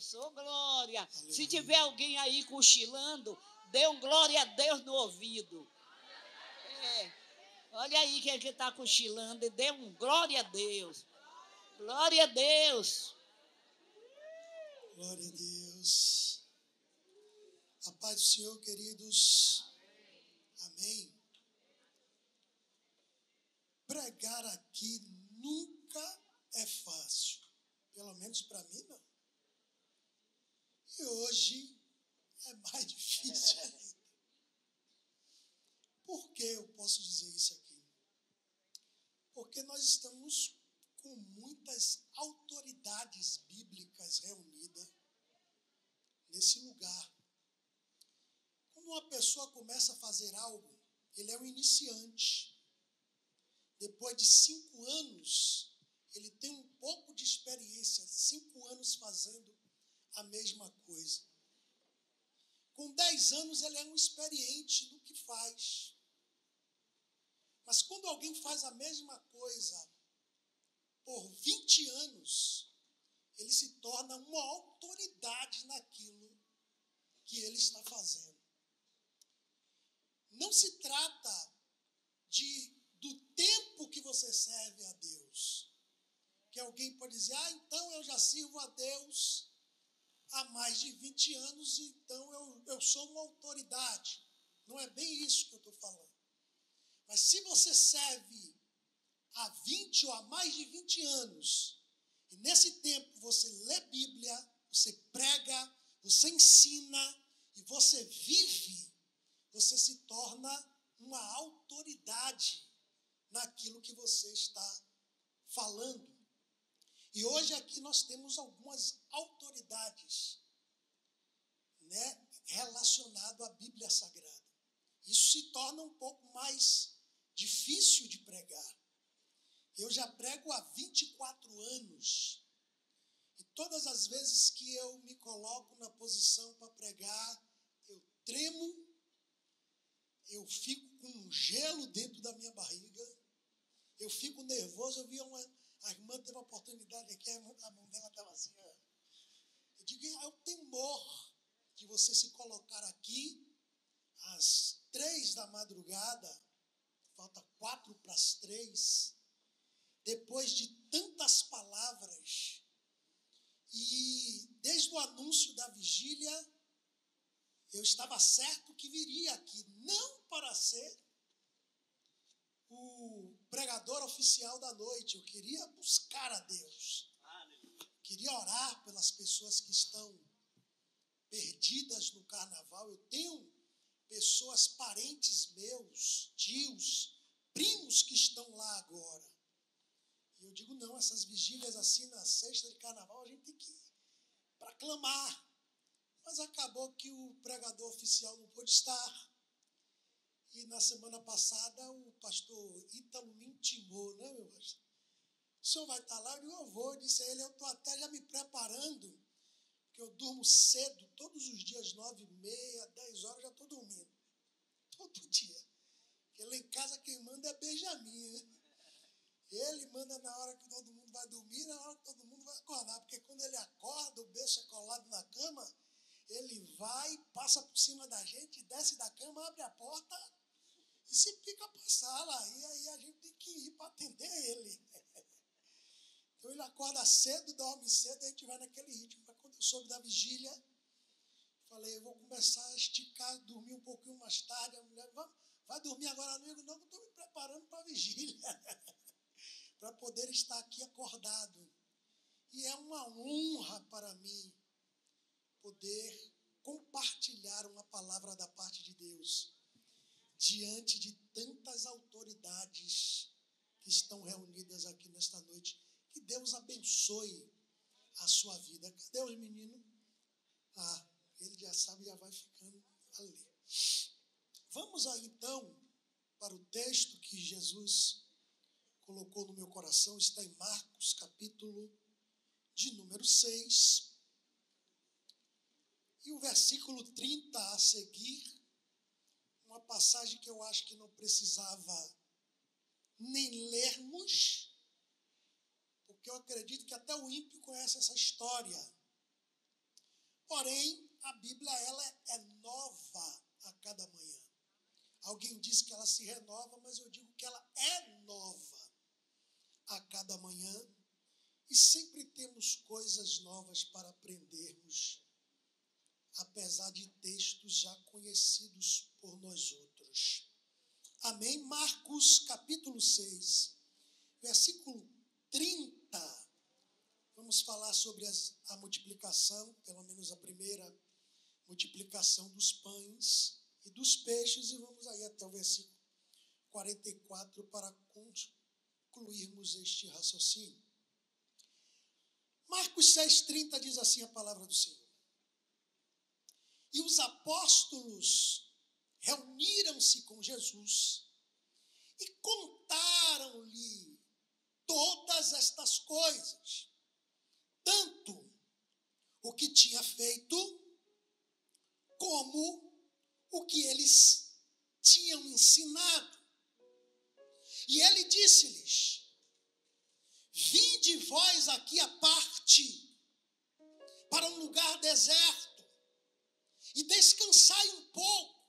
Deus, ô glória. Aleluia. Se tiver alguém aí cochilando, dê um glória a Deus no ouvido. Olha aí quem é que está cochilando e dê um glória a Deus. Glória a Deus. Glória a Deus. A paz do Senhor, queridos. Amém. Pregar aqui nunca é fácil. Pelo menos para mim, não. E hoje é mais difícil ainda. Por que eu posso dizer isso aqui? Porque nós estamos com muitas autoridades bíblicas reunidas nesse lugar. Quando uma pessoa começa a fazer algo, ele é um iniciante. Depois de 5 anos, ele tem um pouco de experiência, 5 anos fazendo a mesma coisa. Com 10 anos, ele é um experiente no que faz. Mas quando alguém faz a mesma coisa por 20 anos, ele se torna uma autoridade naquilo que ele está fazendo. Não se trata do tempo que você serve a Deus. Que alguém pode dizer, então eu já sirvo a Deus há mais de 20 anos, então eu sou uma autoridade. Não é bem isso que eu estou falando. Mas se você serve há 20 ou há mais de 20 anos, e nesse tempo você lê Bíblia, você prega, você ensina e você vive, você se torna uma autoridade naquilo que você está falando. E hoje aqui nós temos algumas autoridades, né, relacionadas à Bíblia Sagrada. Isso se torna um pouco mais difícil de pregar. Eu já prego há 24 anos. E todas as vezes que eu me coloco na posição para pregar, eu tremo, eu fico com um gelo dentro da minha barriga, eu fico nervoso. Eu vi a irmã teve uma oportunidade aqui, a mão dela estava assim. Eu digo, é o temor de você se colocar aqui às 3 da madrugada, falta 4 para as 3, depois de tantas palavras, e desde o anúncio da vigília, eu estava certo que viria aqui, não para ser o pregador oficial da noite, eu queria buscar a Deus, queria orar pelas pessoas que estão perdidas no carnaval. Eu tenho pessoas, parentes meus, tios, primos que estão lá agora. E eu digo, não, essas vigílias assim na sexta de carnaval, a gente tem que ir para clamar. Mas acabou que o pregador oficial não pôde estar. E na semana passada o pastor Ítalo me intimou, né, meu pastor? O senhor vai estar lá? Eu digo, eu vou. Eu disse a ele, eu estou até já me preparando, porque eu durmo cedo, todos os dias, 9h30, 10 horas, já estou dormindo. Todo dia. Porque lá em casa quem manda é Benjamin, né? Ele manda na hora que todo mundo vai dormir, na hora que todo mundo vai acordar. Porque quando ele acorda, o berço é colado na cama, ele vai, passa por cima da gente, desce da cama, abre a porta e se pica para a sala. E aí a gente tem que ir para atender ele. Então ele acorda cedo, dorme cedo, a gente vai naquele ritmo. Mas quando eu soube da vigília, falei, eu vou começar a esticar, dormir um pouquinho mais tarde. A mulher, vai dormir agora, amigo? Não, eu estou me preparando para a vigília. Para poder estar aqui acordado. E é uma honra para mim poder compartilhar uma palavra da parte de Deus diante de tantas autoridades que estão reunidas aqui nesta noite. Que Deus abençoe a sua vida. Cadê os meninos? Ele já sabe, já vai ficando ali. Vamos aí então para o texto que Jesus colocou no meu coração. Está em Marcos, capítulo de número 6. E o versículo 30 a seguir, uma passagem que eu acho que não precisava nem lermos, porque eu acredito que até o ímpio conhece essa história. Porém, a Bíblia, ela é nova a cada manhã. Alguém diz que ela se renova, mas eu digo que ela é nova a cada manhã. E sempre temos coisas novas para aprendermos, apesar de textos já conhecidos por nós outros. Amém? Marcos capítulo 6, versículo 30. Vamos falar sobre a multiplicação, pelo menos a primeira multiplicação dos pães e dos peixes, e vamos aí até o versículo 44 para concluirmos este raciocínio. Marcos 6,30 diz assim a palavra do Senhor. E os apóstolos reuniram-se com Jesus e contaram-lhe todas estas coisas, tanto o que tinha feito, como o que eles tinham ensinado. E ele disse-lhes: vinde vós aqui à parte, para um lugar deserto, e descansai um pouco,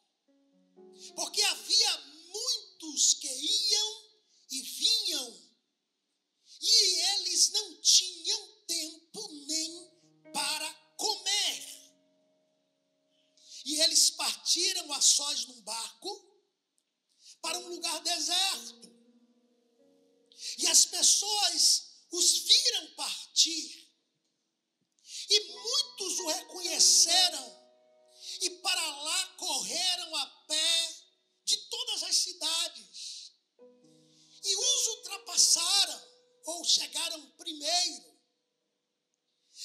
porque havia muitos que iam e vinham, e eles não tinham tempo nem para comer. E eles partiram a sós num barco para um lugar deserto. E as pessoas os viram partir. E muitos o reconheceram e para lá correram a pé de todas as cidades. E os ultrapassaram, ou chegaram primeiro.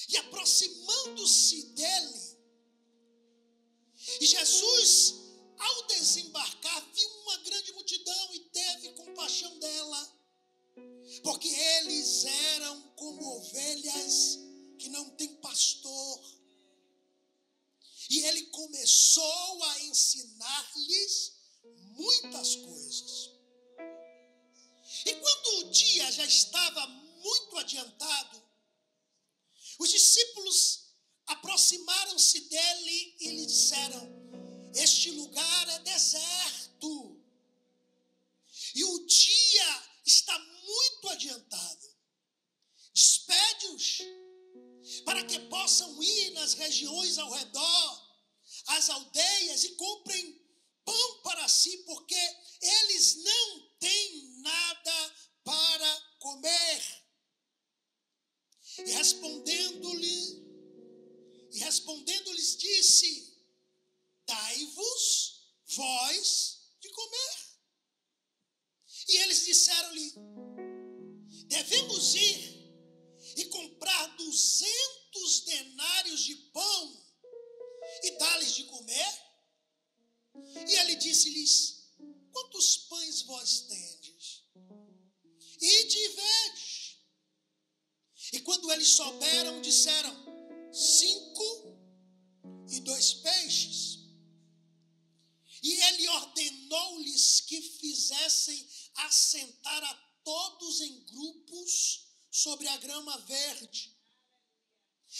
E aproximando-se dele, e Jesus, ao desembarcar, viu uma grande multidão e teve compaixão dela, porque eles eram como ovelhas que não têm pastor. E ele começou a ensinar-lhes muitas coisas. E quando o dia já estava muito adiantado, os discípulos aproximaram-se dele e lhe disseram: este lugar é deserto e o dia está muito adiantado. Despede-os para que possam ir nas regiões ao redor, às aldeias, e comprem pão para si, porque eles não têm nada para comer. E respondendo-lhes disse: dai-vos vós de comer. E eles disseram-lhe: devemos ir e comprar 200 denários de pão e dar-lhes de comer? E ele disse-lhes: quantos pães vós tendes? Ide e vede. E quando eles souberam, disseram: 5 e 2 peixes. E ele ordenou-lhes que fizessem assentar a todos em grupos sobre a grama verde.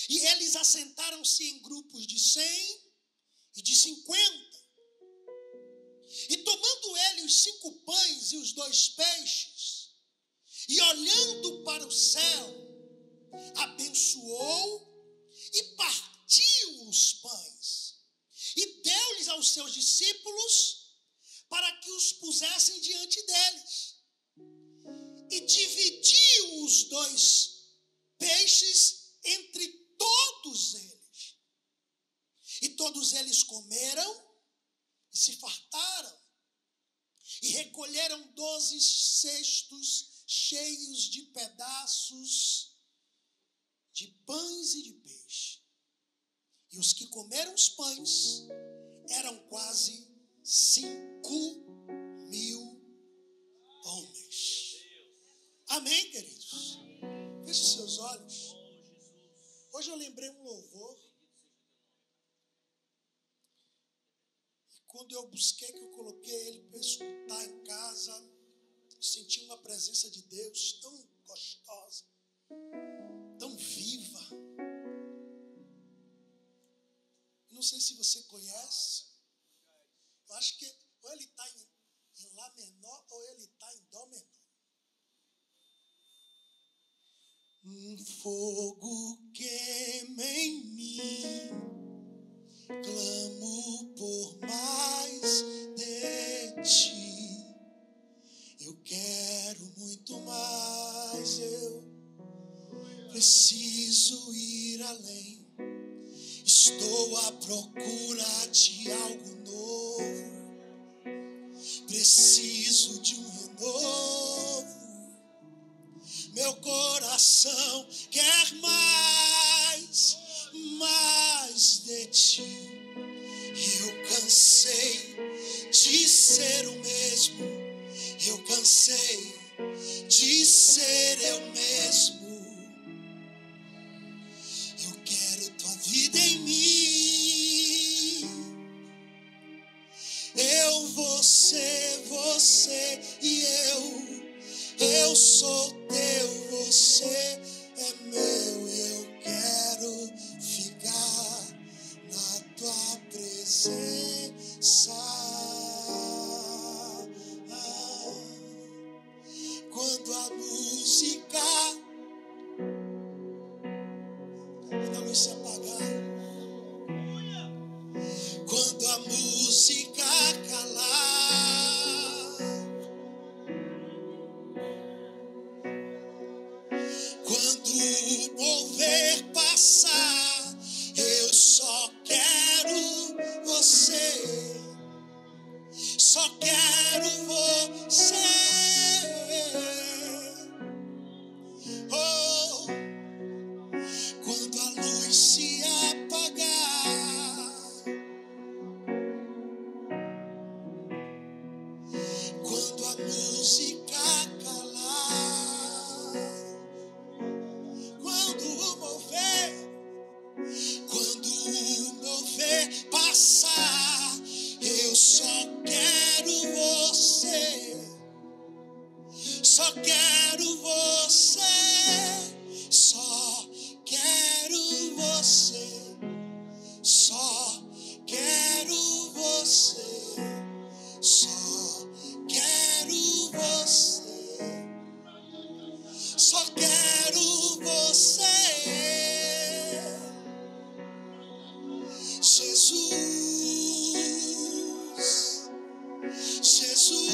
E eles assentaram-se em grupos de 100 e de 50. E tomando ele os 5 pães e os 2 peixes, e olhando para o céu, abençoou e partiu os pães, e deu-lhes aos seus discípulos para que os pusessem diante deles. E dividiu os 2 peixes entre todos eles. E todos eles comeram e se fartaram. E recolheram 12 cestos cheios de pedaços de pães e de peixe. E os que comeram os pães eram quase 5.000 homens. Amém, queridos? Feche seus olhos. Hoje eu lembrei um louvor. E quando eu busquei, que eu coloquei ele para escutar em casa, senti uma presença de Deus tão gostosa, tão viva. não sei se você conhece. Eu acho que ou ele está em Lá menor ou ele está em Dó menor. Um fogo queima em mim, clamo por mais de ti. Eu quero muito mais, eu preciso ir além. Estou à procura de algo novo. Preciso de um renovo. Meu coração quer mais, mais de ti. Eu cansei de ser o mesmo. Eu cansei de ser eu mesmo. Eu quero tua vida em mim. Eu, você e eu sou teu, você é meu. Eu quero ficar na tua presença. Quando a música, quando a luz se apagar, quando a música calar, quando o mover passar, eu só quero você, só quero você. Oh, quando a luz se apagar, quando a música calar, quando o mover passar, eu só quero você, só quero você, só quero você, só quero você, só quero você, só quero você. Jesus, Jesus,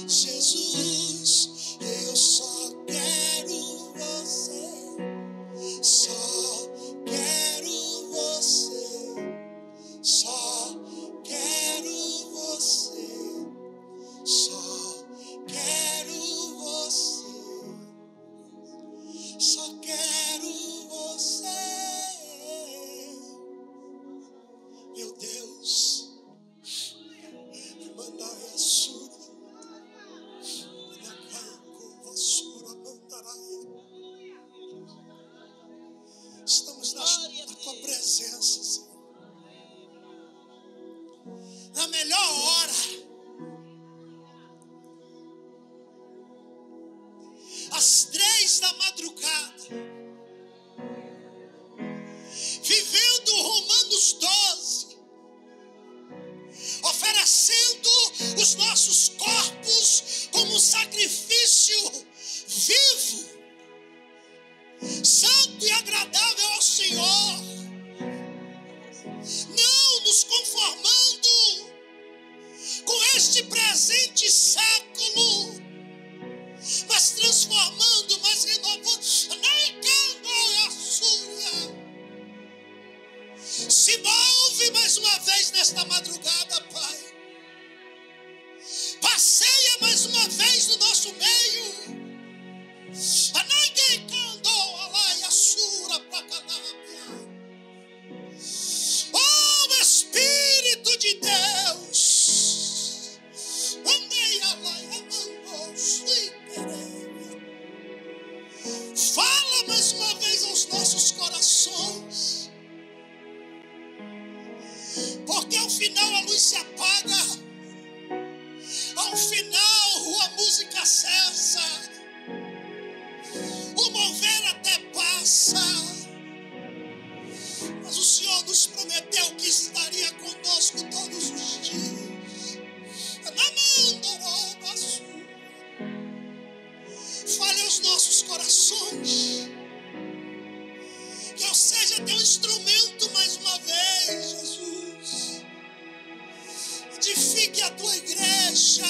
Jesus, eu só quero você, só quero você, só quero você, só quero você, só quero você. Meu Deus, mandai a sura, estamos na tua presença, Senhor. Na melhor hora, às 3 da madrugada, vivendo Romanos 12, oferecendo os nossos corpos como sacrifício vivo, santo e agradável ao Senhor, não nos conformando com este presente século, mas transformando, mas renovando. Se move mais uma vez nesta madrugada, Pai. Passeia mais uma vez no nosso meio. Oh, Espírito de Deus, fala mais uma vez aos nossos corações, porque ao final a luz se apaga, ao final a música cessa, o mover até passa, nos prometeu que estaria conosco todos os dias. Fale aos nossos corações. Que eu seja teu instrumento mais uma vez, Jesus. Edifique a tua igreja.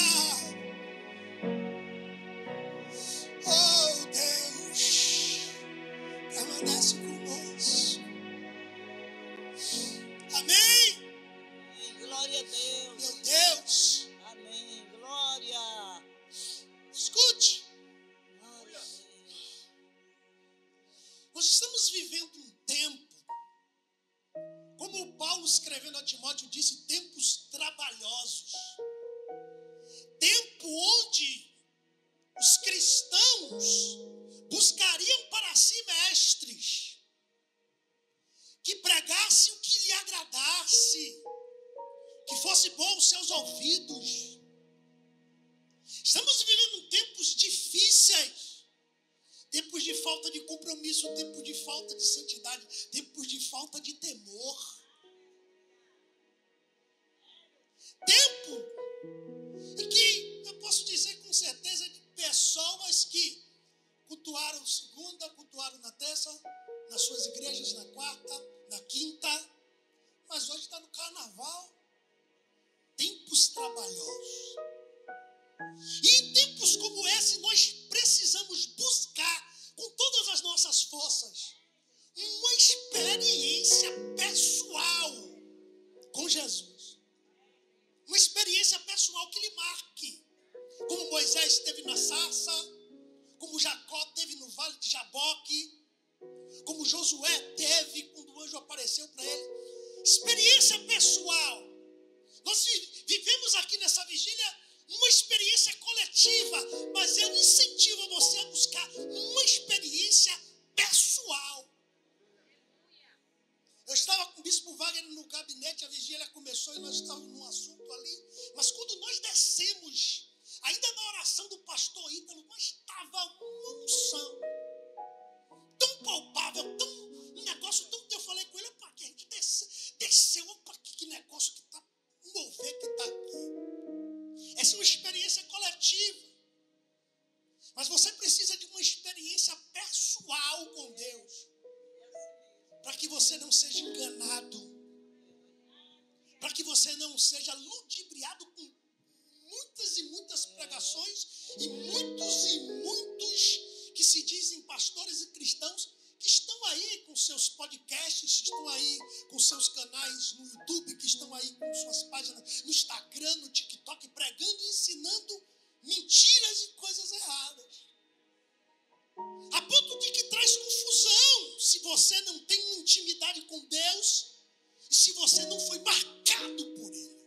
Oh, Deus, permanece conosco. Amém? Glória a Deus. Meu Deus. Amém. Glória. Escute. Glória a Deus. Nós estamos vivendo um tempo, como o Paulo escrevendo a Timóteo disse, tempos trabalhosos. Tempo onde os cristãos buscariam para si mestres que pregassem o que lhe agradasse, que fosse bom aos seus ouvidos. Estamos vivendo tempos difíceis, tempos de falta de compromisso, tempos de falta de santidade, tempos de falta de temor. Tempo em que eu posso dizer com certeza de pessoas que cultuaram segunda, cultuaram na terça, nas suas igrejas na quarta, na quinta, mas hoje está no carnaval. Tempos trabalhosos. E em tempos como esse, nós precisamos buscar, com todas as nossas forças, uma experiência pessoal com Jesus. Uma experiência pessoal que lhe marque. Como Moisés teve na sarça, como Jacó teve no vale de Jaboque, como Josué teve quando o anjo apareceu para ele. Experiência pessoal. Nós vivemos aqui nessa vigília uma experiência coletiva, mas eu incentivo você a buscar uma experiência pessoal. Eu estava com o bispo Wagner no gabinete, a vigília começou e nós estávamos num assunto ali, mas quando nós descemos, ainda na oração do pastor Ítalo, nós estava uma unção tão palpável, um negócio tão que eu falei com ele, opa, que a gente desceu, opa, que negócio que está, um mover que está aqui. Essa é uma experiência coletiva, mas você precisa de uma experiência pessoal com Deus, para que você não seja enganado, para que você não seja ludibriado com muitas e muitas pregações e muitos que se dizem pastores e cristãos que estão aí com seus podcasts, que estão aí com seus canais no YouTube, que estão aí com suas páginas no Instagram, no TikTok, pregando e ensinando mentiras e coisas erradas. A ponto de que traz confusão se você não tem uma intimidade com Deus e se você não foi marcado por Ele.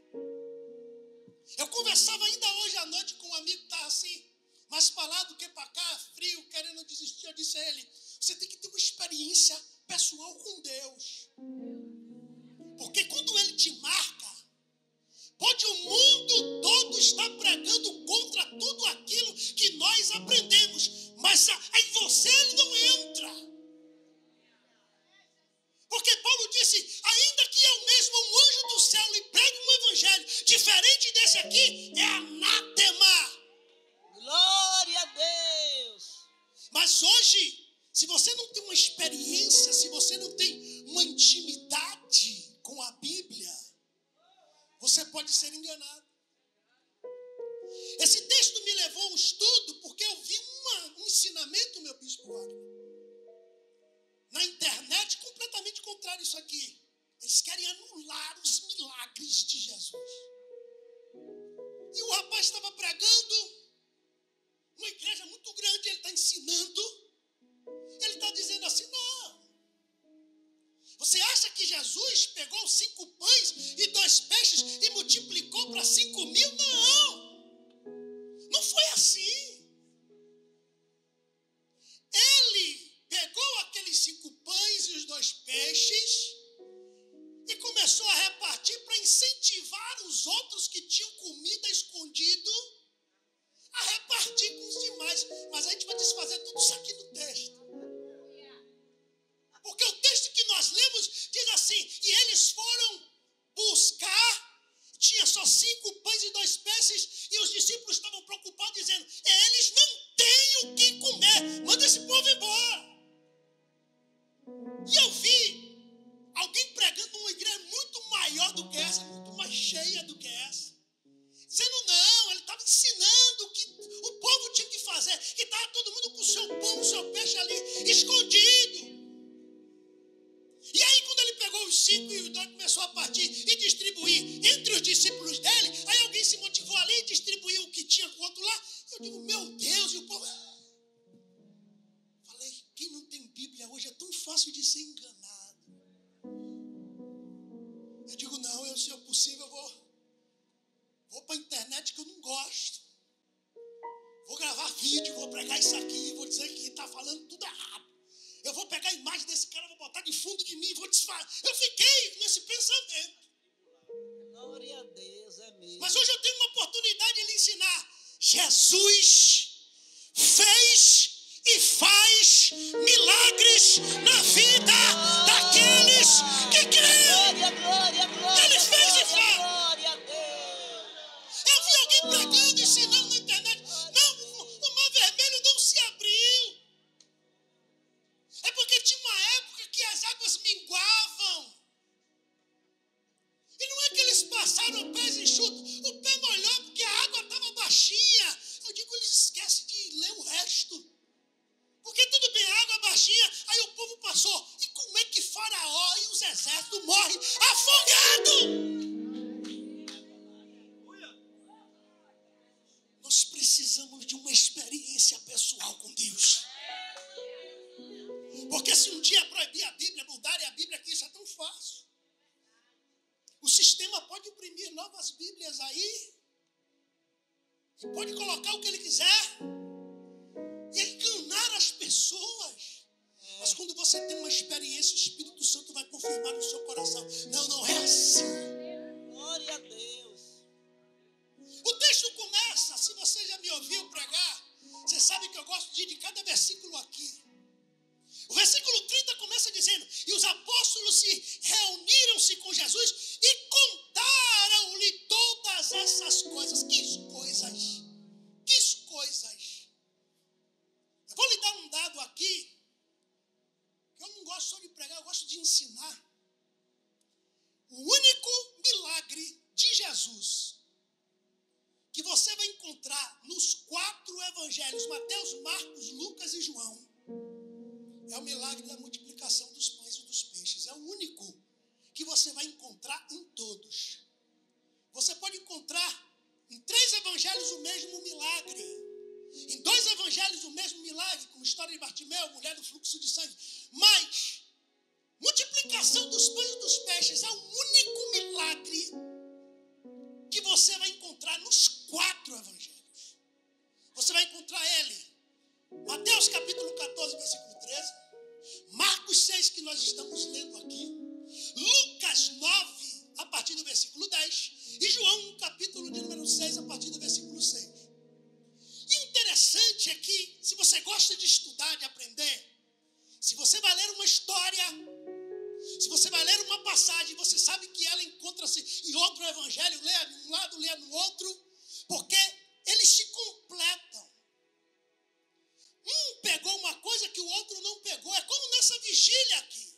Eu conversava ainda hoje à noite com um amigo que estava assim, mais para lá do que para cá, frio, querendo desistir. Eu disse a ele, você tem que ter uma experiência pessoal com Deus. Porque quando Ele te marca, pode o mundo todo estar pregando contra tudo aquilo que nós aprendemos, mas em você Ele não entra. Porque Paulo disse, ainda que eu mesmo, um anjo do céu, lhe pregue um evangelho diferente desse aqui, é anátema. Glória a Deus. Mas hoje, se você não tem uma experiência, se você não tem uma intimidade com a Bíblia, você pode ser enganado. Esse texto me levou a um estudo porque eu vi um ensinamento, meu bispo Wagner, na internet completamente contrário a isso aqui. Eles querem anular os milagres de Jesus. E o rapaz estava pregando, uma igreja muito grande, ele está ensinando, ele está dizendo assim, não. Você acha que Jesus pegou 5 pães e 2 peixes e multiplicou para 5.000? Não. Não foi assim. Ele pegou aqueles 5 pães e os 2 peixes e começou a repartir para incentivar os outros que tinham comida escondido a repartir com os demais. Mas a gente vai desfazer tudo isso aqui no texto. Porque o texto que nós lemos diz assim, e ele o que comer. Manda esse povo embora. E eu vi alguém pregando numa igreja muito maior do que essa, muito mais cheia do que essa. Dizendo não, ele estava ensinando o que o povo tinha que fazer. Que estava todo mundo com o seu pão, o seu peixe ali, escondido. E aí quando ele pegou os 5 e os 2 começou a partir e distribuir entre os discípulos dele, aí alguém se motivou ali e distribuiu o que tinha com o outro lá. Eu digo, meu Deus, e o povo... Falei, quem não tem Bíblia hoje é tão fácil de ser enganado. Eu digo, não, eu, se é possível, eu vou para a internet que eu não gosto. Vou gravar vídeo, vou pregar isso aqui, vou dizer que está falando tudo errado. Eu vou pegar a imagem desse cara, vou botar de fundo de mim e vou desfazer. Eu fiquei nesse pensamento. Glória a Deus, é mesmo. Mas hoje eu tenho uma oportunidade de lhe ensinar. Jesus fez e faz milagres na vida daqueles que creem. Glória, glória, glória. Ele fez e faz. Glória a Deus. Eu vi alguém pregando, ensinando na internet. Não, o mar vermelho não se abriu. É porque tinha uma época que as águas minguavam. E não é que eles passaram pés enxutos, o pé molhou porque a água estava baixinha. Eu digo, eles esquecem de ler o resto. Porque tudo bem, a água baixinha, aí o povo passou. E como é que Faraó e os exércitos morrem afogados? Nós precisamos de uma experiência pessoal com Deus. Porque se um dia proibir a Bíblia, mudarem a Bíblia aqui, isso é tão fácil. O sistema pode imprimir novas Bíblias aí. E pode colocar o que ele quiser. E enganar as pessoas. Mas quando você tem uma experiência, o Espírito Santo vai confirmar no seu coração. Não, não é assim. Glória a Deus. O texto começa, se você já me ouviu pregar, você sabe que eu gosto de ir de cada versículo aqui. O versículo 30 começa dizendo, e os apóstolos se reuniram-se com Jesus e contaram-lhe todas essas coisas. Que coisas? Que coisas? Eu vou lhe dar um dado aqui, que eu não gosto só de pregar, eu gosto de ensinar. O único milagre de Jesus que você vai encontrar nos 4 evangelhos, Mateus, Marcos, Lucas e João, é o milagre da multiplicação dos pães e dos peixes. É o único que você vai encontrar em todos. Você pode encontrar em 3 evangelhos o mesmo milagre. Em 2 evangelhos o mesmo milagre, como a história de Bartimeu, mulher do fluxo de sangue. Mas multiplicação dos pães e dos peixes é o único milagre que você vai encontrar nos 4 evangelhos. Você vai encontrar ele. Mateus capítulo 14, versículo 13. Marcos 6, que nós estamos lendo aqui. Lucas 9, a partir do versículo 10. E João, capítulo de número 6, a partir do versículo 6. E o interessante é que, se você gosta de estudar, de aprender, se você vai ler uma história, se você vai ler uma passagem, você sabe que ela encontra-se em outro evangelho, lê de um lado, lê no outro, porque eles se completam. Um pegou uma coisa que o outro não pegou. É como nessa vigília aqui.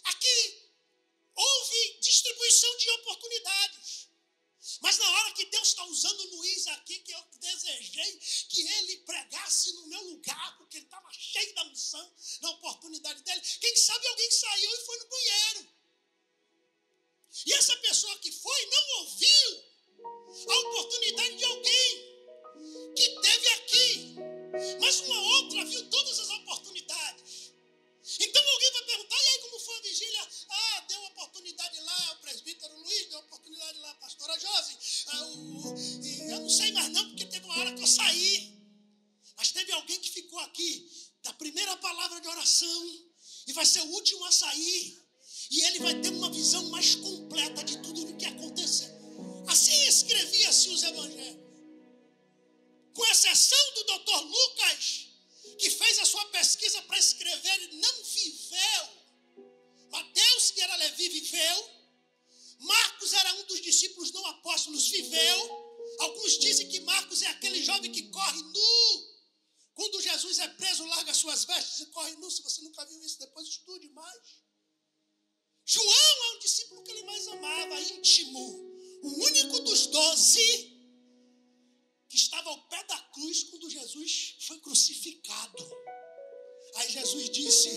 Aqui houve distribuição de oportunidades. Mas na hora que Deus está usando o Luiz aqui, que eu desejei que ele pregasse no meu lugar, porque ele estava cheio da unção, na oportunidade dele. Quem sabe alguém saiu e foi no banheiro. E essa pessoa que foi não ouviu a oportunidade de alguém que teve aqui. Mas uma outra viu todas as oportunidades. Então alguém vai perguntar, e aí como foi a vigília? Ah, deu oportunidade lá, o presbítero Luiz, deu oportunidade lá, a pastora Josi. Eu não sei mais não, porque teve uma hora que eu saí. Mas teve alguém que ficou aqui, da primeira palavra de oração, e vai ser o último a sair. E ele vai ter uma visão mais completa de tudo o que aconteceu. Assim escrevia-se os evangelhos. Com exceção do Dr. Lucas, que fez a sua pesquisa para escrever e não viveu. Mateus, que era Levi, viveu. Marcos era um dos discípulos não apóstolos, viveu. Alguns dizem que Marcos é aquele jovem que corre nu, com é preso, larga suas vestes e corre nu. Se você nunca viu isso, depois estude mais. João é o discípulo que ele mais amava, íntimo. O único dos 12 que estava ao pé da cruz quando Jesus foi crucificado. Aí Jesus disse: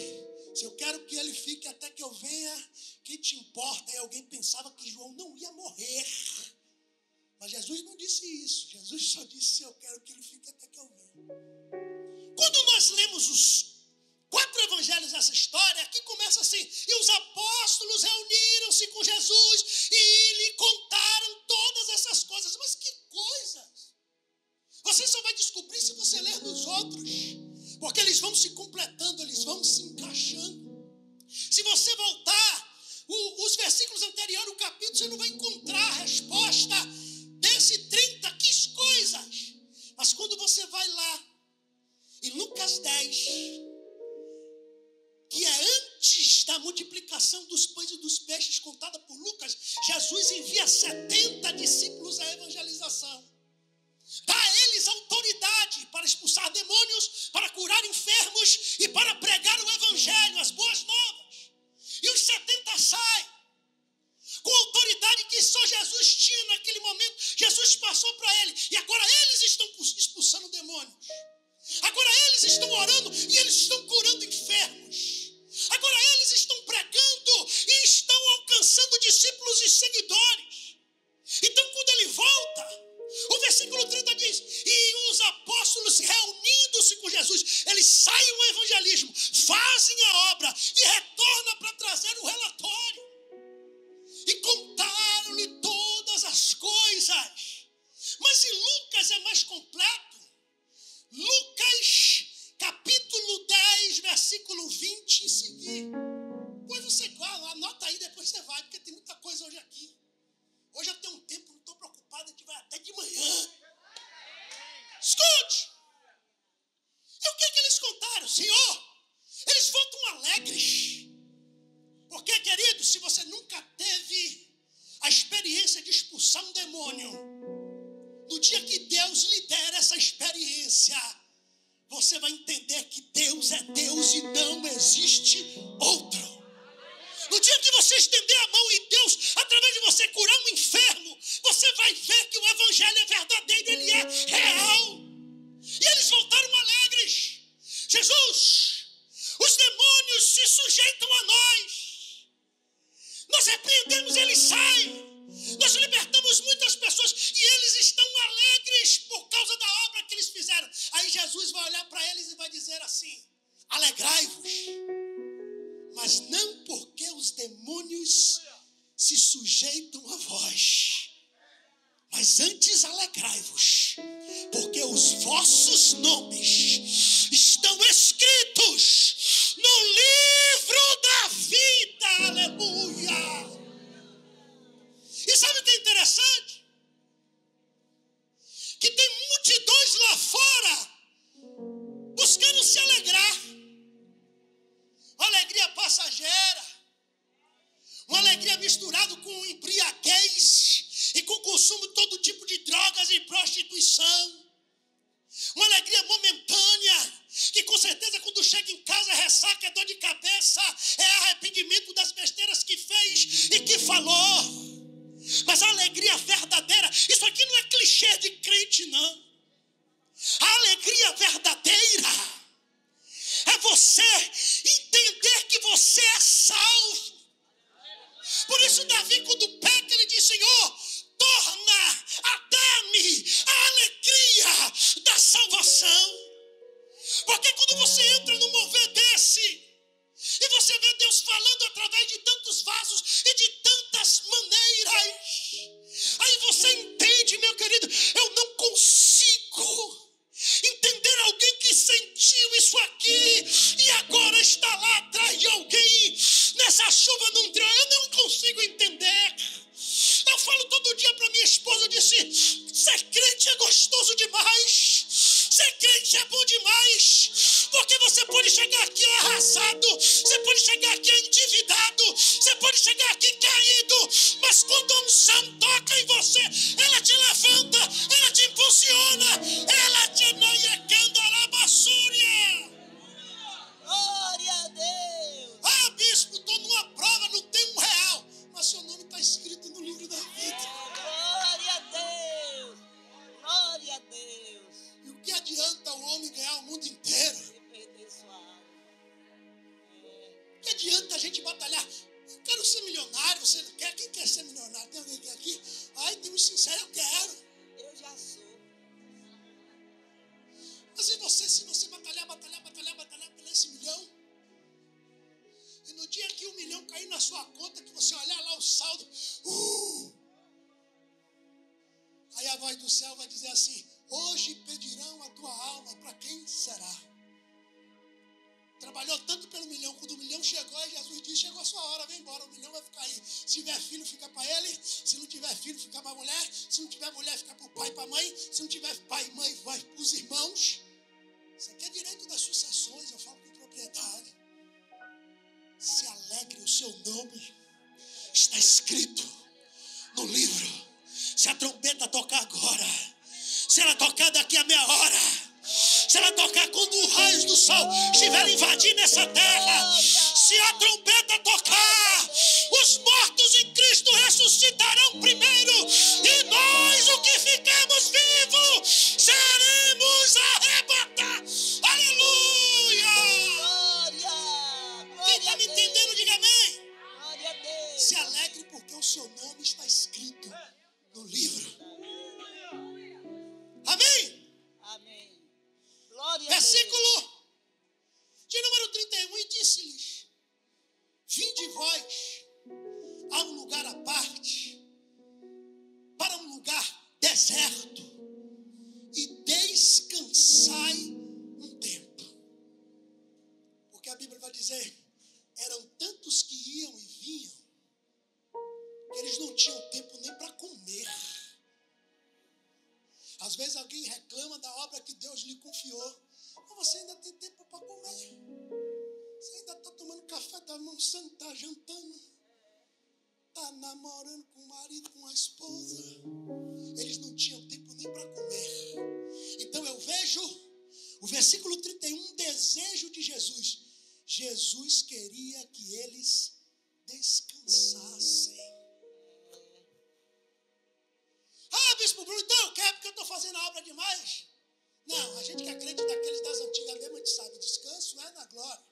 se eu quero que ele fique até que eu venha, que te importa? Aí alguém pensava que João não ia morrer. Mas Jesus não disse isso. Jesus só disse: eu quero que ele fique até que eu venha. Quando nós lemos os 4 evangelhos dessa história, aqui começa assim: e os apóstolos reuniram-se com Jesus e lhe contaram todas essas coisas. Mas que coisas? Você só vai descobrir se você ler nos outros, porque eles vão se completando, eles vão se encaixando. Se você voltar os versículos anteriores, o capítulo, você não vai encontrar a resposta desse 30 que coisas. Mas quando você vai lá em Lucas 10, que é antes da multiplicação dos pães e dos peixes contada por Lucas, Jesus envia 70 discípulos à evangelização. Dá a eles autoridade para expulsar demônios, para curar enfermos e para pregar o evangelho, as boas novas. E os 70 saem com a autoridade que só Jesus tinha naquele momento. Jesus passou para eles e agora eles estão expulsando demônios. Agora eles estão orando e eles estão curando enfermos. Agora eles estão pregando e estão alcançando discípulos e seguidores. Então quando ele volta, o versículo 30 diz: e os apóstolos reunindo-se com Jesus, eles saem o evangelismo, fazem a obra e retornam para trazer o relatório. E contaram-lhe todas as coisas. Mas em Lucas é mais completo. Lucas capítulo 10, versículo 20 em seguir. Pois você anota aí, depois você vai, porque tem muita coisa hoje aqui. Hoje eu tenho um tempo, não estou preocupado, a gente vai até de manhã. Escute! E o que eles contaram? Senhor, eles voltam alegres. Porque, querido, se você nunca teve a experiência de expulsar um demônio, no dia que Deus lhe der essa experiência, você vai entender que Deus é Deus e não existe outro. No dia que você estender a mão e Deus, através de você, curar um enfermo, você vai ver que o evangelho é verdadeiro, ele é real. E eles voltaram alegres. Jesus, os demônios se sujeitam a nós. Nós repreendemos, eles saem. Nós libertamos muitas pessoas e eles estão alegres por causa da obra que eles fizeram. Aí Jesus vai olhar para eles e vai dizer assim: alegrai-vos, mas não porque os demônios se sujeitam a vós, mas antes alegrai-vos, porque os vossos nomes estão escritos no livro da vida. Aleluia! E sabe o que é interessante? Que tem multidões lá fora buscando se alegrar. Uma alegria passageira, uma alegria misturada com embriaguez e com consumo de todo tipo de drogas e prostituição. Uma alegria momentânea, que com certeza quando chega em casa ressaca, é dor de cabeça, é arrependimento das besteiras que fez e que falou. Mas a alegria verdadeira, isso aqui não é clichê de crente, não. A alegria verdadeira é você entender que você é salvo. Por isso Davi, quando peca, ele diz: Senhor, torna a dar-me a alegria da salvação. Porque quando você entra num mover desse, e você vê Deus falando através de tantos vasos e de tantas maneiras, aí você entende, meu querido, eu não consigo entender alguém que sentiu isso aqui e agora está lá atrás de alguém nessa chuva num trio. Eu não consigo entender. Eu falo todo dia para minha esposa, eu disse: ser crente é gostoso demais, ser crente é bom demais, porque você pode chegar aqui arrasado, você pode chegar aqui endividado, você pode chegar aqui caído, mas quando a unção toca em você, ela te levanta, ela te impulsiona, ela te noiecanda na basúria. gente batalhar. Eu quero ser milionário, você não quer? Quem quer ser milionário? Tem alguém que quer aqui? Ai, tem um sincero, eu quero. Eu já sou. Mas se você batalhar por esse milhão, e no dia que 1 milhão cair na sua conta, que você olhar lá o saldo, aí a voz do céu vai dizer assim: hoje pedirão a tua alma, e para quem será? Trabalhou tanto pelo milhão, quando o milhão chegou, e Jesus disse: chegou a sua hora, vem embora, o milhão vai ficar aí. Se tiver filho, fica para ele. Se não tiver filho, fica para a mulher. Se não tiver mulher, fica para o pai e para a mãe. Se não tiver pai e mãe, vai para os irmãos. Isso aqui é direito das sucessões, eu falo com propriedade. Se alegre, o seu nome está escrito no livro. Se a trombeta tocar agora, se ela tocar daqui a meia hora, se ela tocar quando os raios do sol estiverem invadindo essa terra, se a trombeta tocar, os mortos em Cristo ressuscitarão primeiro, e nós, o que ficamos vivos, seremos arrebatados. Aleluia! Quem está me entendendo, diga amém. Se alegre porque o seu nome está escrito no livro. Amém? Amém. Glória a Versículo de número 31, e disse-lhes: vinde vós a um lugar à parte, para um lugar deserto, e descansai um tempo. Porque a Bíblia vai dizer: eram tantos que iam e vinham, que eles não tinham tempo nem para comer. Às vezes alguém reclama da obra que Deus lhe confiou, mas você ainda tem tempo para comer. Você ainda está tomando café, está almoçando, está jantando, está namorando com o marido, com a esposa. Eles não tinham tempo nem para comer. Então eu vejo o versículo 31, um desejo de Jesus. Jesus queria que eles descansassem. Ah, bispo Bruno, então eu quero porque eu estou fazendo a obra demais. Não, a gente que acredita daqueles das antigas mesmo, a gente sabe, descanso é na glória.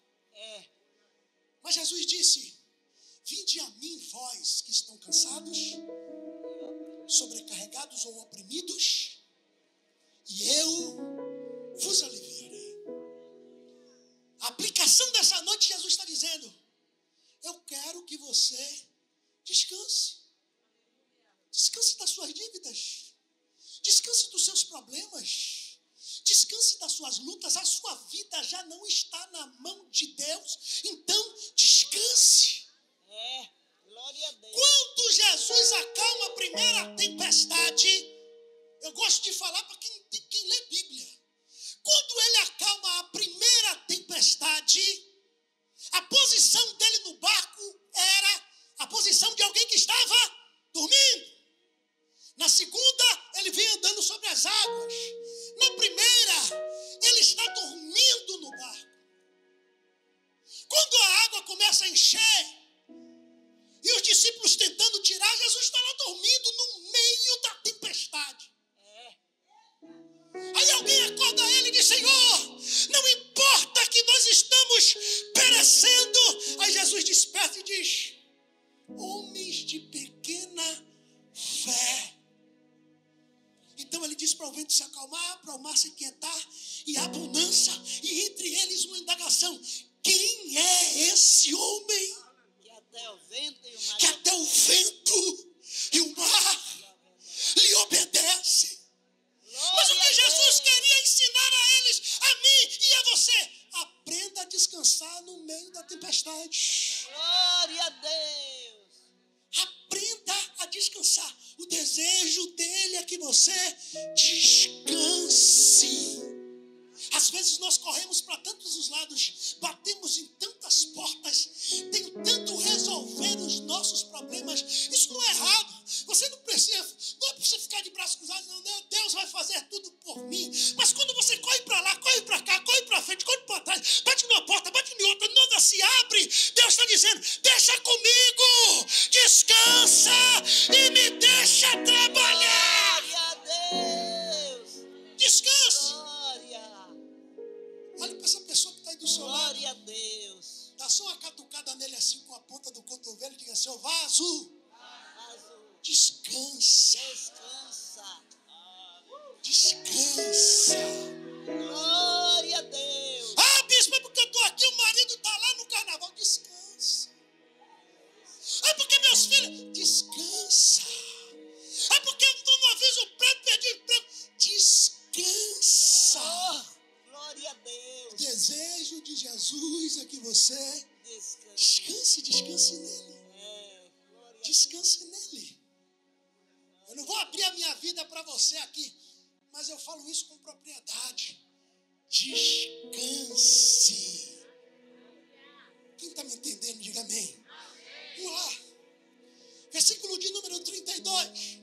Mas Jesus disse: vinde a mim, vós que estão cansados, sobrecarregados ou oprimidos, e eu vos aliviarei. A aplicação dessa noite, Jesus está dizendo: eu quero que você descanse. Descanse das suas dívidas. Descanse dos seus problemas. Descanse das suas lutas. A sua vida já não está na mão de Deus. Então, descanse. Glória a Deus. Quando Jesus acalma a primeira tempestade, eu gosto de falar para quem lê Bíblia. Quando ele acalma a primeira tempestade, a posição dele no barco era a posição de alguém que estava dormindo. Na segunda, ele vem andando sobre as águas. Na primeira, ele está dormindo no barco. Quando a água começa a encher, e os discípulos tentando tirar, Jesus está lá dormindo no meio da tempestade. Aí alguém acorda ele e diz: Senhor, não importa que nós estamos perecendo. Aí Jesus desperta e diz: homens de pequena fé. Então ele diz para o vento se acalmar, para o mar se quietar, e a bonança, e entre eles uma indagação: quem é esse homem? Que até o vento e o mar, Que até o vento e o mar lhe obedecem. Mas o que Jesus queria ensinar a eles, a mim e a você: aprenda a descansar no meio da tempestade. glória a Deus. Aprenda a descansar. O desejo dele é que você descanse. Às vezes nós corremos para tantos os lados, batemos em tantas portas, tentando resolver os nossos problemas. Isso não é errado. Você não é para você ficar de braços cruzados, não. Deus vai fazer tudo por mim. Mas quando você corre para lá, corre para cá, corre para frente, corre para trás, bate numa porta, bate em outra, nada se abre, Deus está dizendo: deixa comigo, descansa e me deixa trabalhar. Glória a Deus. Descanse. Glória. Olha para essa pessoa que está aí do seu lado. Glória a Deus. Dá só uma catucada nele assim com a ponta do cotovelo e diga assim: ô vaso, descansa. Descansa. Glória a Deus. Ah, bispo, é porque eu estou aqui, o marido está lá no carnaval. Descansa. É porque meus filhos, descansa. É porque eu estou no aviso, o prédio, perdi o emprego. Descansa. Oh, glória a Deus. O desejo de Jesus é que você descanse nele. Descanse nele. Eu não vou abrir a minha vida para você aqui, mas eu falo isso com propriedade. Descanse. Quem está me entendendo, diga amém. Vamos lá. Versículo de número 32.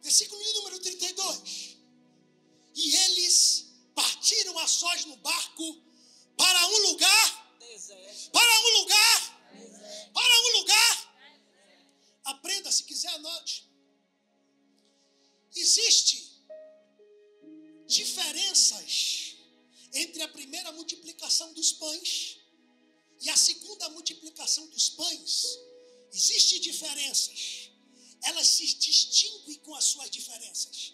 Versículo de número 32. E eles partiram a sós no barco para um lugar. Deserto. Para um lugar. Deserto. Para um lugar. Aprenda, se quiser, anote. Existe diferenças entre a primeira multiplicação dos pães e a segunda multiplicação dos pães. Existem diferenças. Elas se distinguem com as suas diferenças.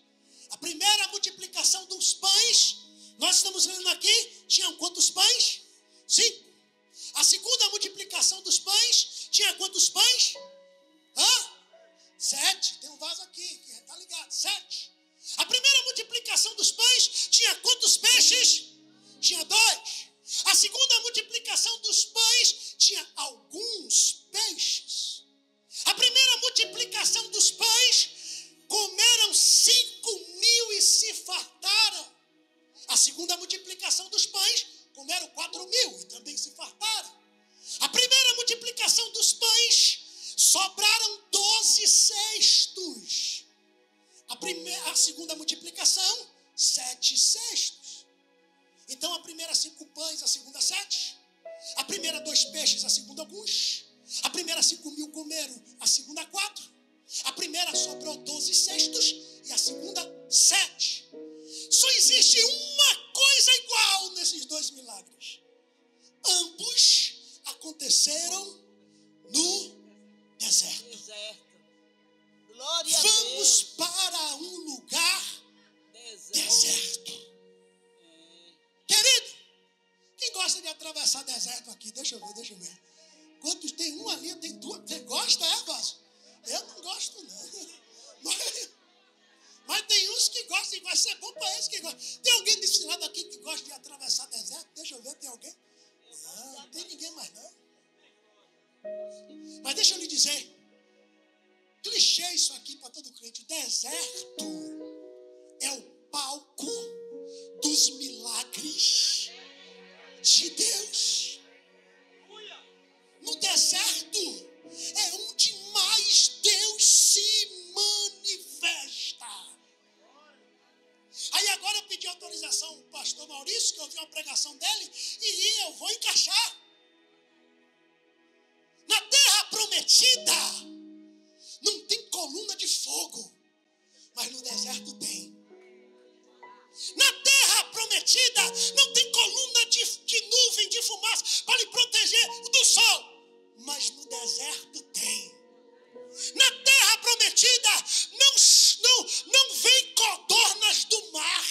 A primeira multiplicação dos pães, nós estamos lendo aqui, tinham quantos pães? 5. A segunda multiplicação dos pães, tinha quantos pães? 7. Tem um vaso aqui, está ligado? 7. A primeira multiplicação dos pães, tinha quantos peixes? Tinha 2. A segunda multiplicação dos pães, tinha alguns peixes. A primeira multiplicação dos pães, comeram 5.000 e se fartaram. A segunda multiplicação dos pães, comeram 4.000 e também se fartaram. A primeira multiplicação dos pães, sobraram 12 cestos. A segunda multiplicação, 7 cestos. Então a primeira 5 pães, a segunda 7. A primeira 2 peixes, a segunda alguns. A primeira 5.000 comeram, a segunda 4. A primeira sobrou 12 cestos e a segunda 7. Só existe uma coisa igual nesses 2 milagres. Ambos aconteceram no deserto. Glória a Vamos Deus. para um lugar deserto. Querido, quem gosta de atravessar deserto aqui? Deixa eu ver. Quantos tem? Um ali, tem 2. Você gosta, Vaso? Eu não gosto, não. Mas tem uns que gostam, e vai ser bom para eles que gostam. Tem alguém desse lado aqui que gosta de atravessar deserto? Deixa eu ver, tem alguém? Não tem ninguém mais, não. Mas deixa eu lhe dizer, clichê isso aqui para todo crente. O deserto é o palco dos milagres de Deus. No deserto é onde mais Deus se manifesta. Aí agora eu pedi autorização ao pastor Maurício, que eu vi uma pregação dele, e eu vou encaixar. Na terra prometida não tem coluna de fogo, mas no deserto tem. Na terra prometida não tem coluna de nuvem, de fumaça para lhe proteger do sol, mas no deserto tem. Na terra prometida não vem codornas do mar,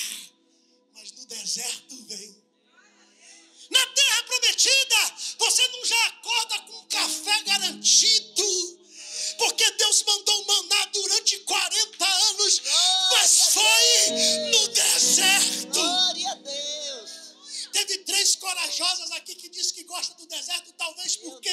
mas no deserto vem. Na terra prometida você não já acorda com café garantido, porque Deus mandou maná durante 40 anos, mas foi no deserto. Glória a Deus. Teve 3 corajosas aqui que disse que gosta do deserto, talvez porque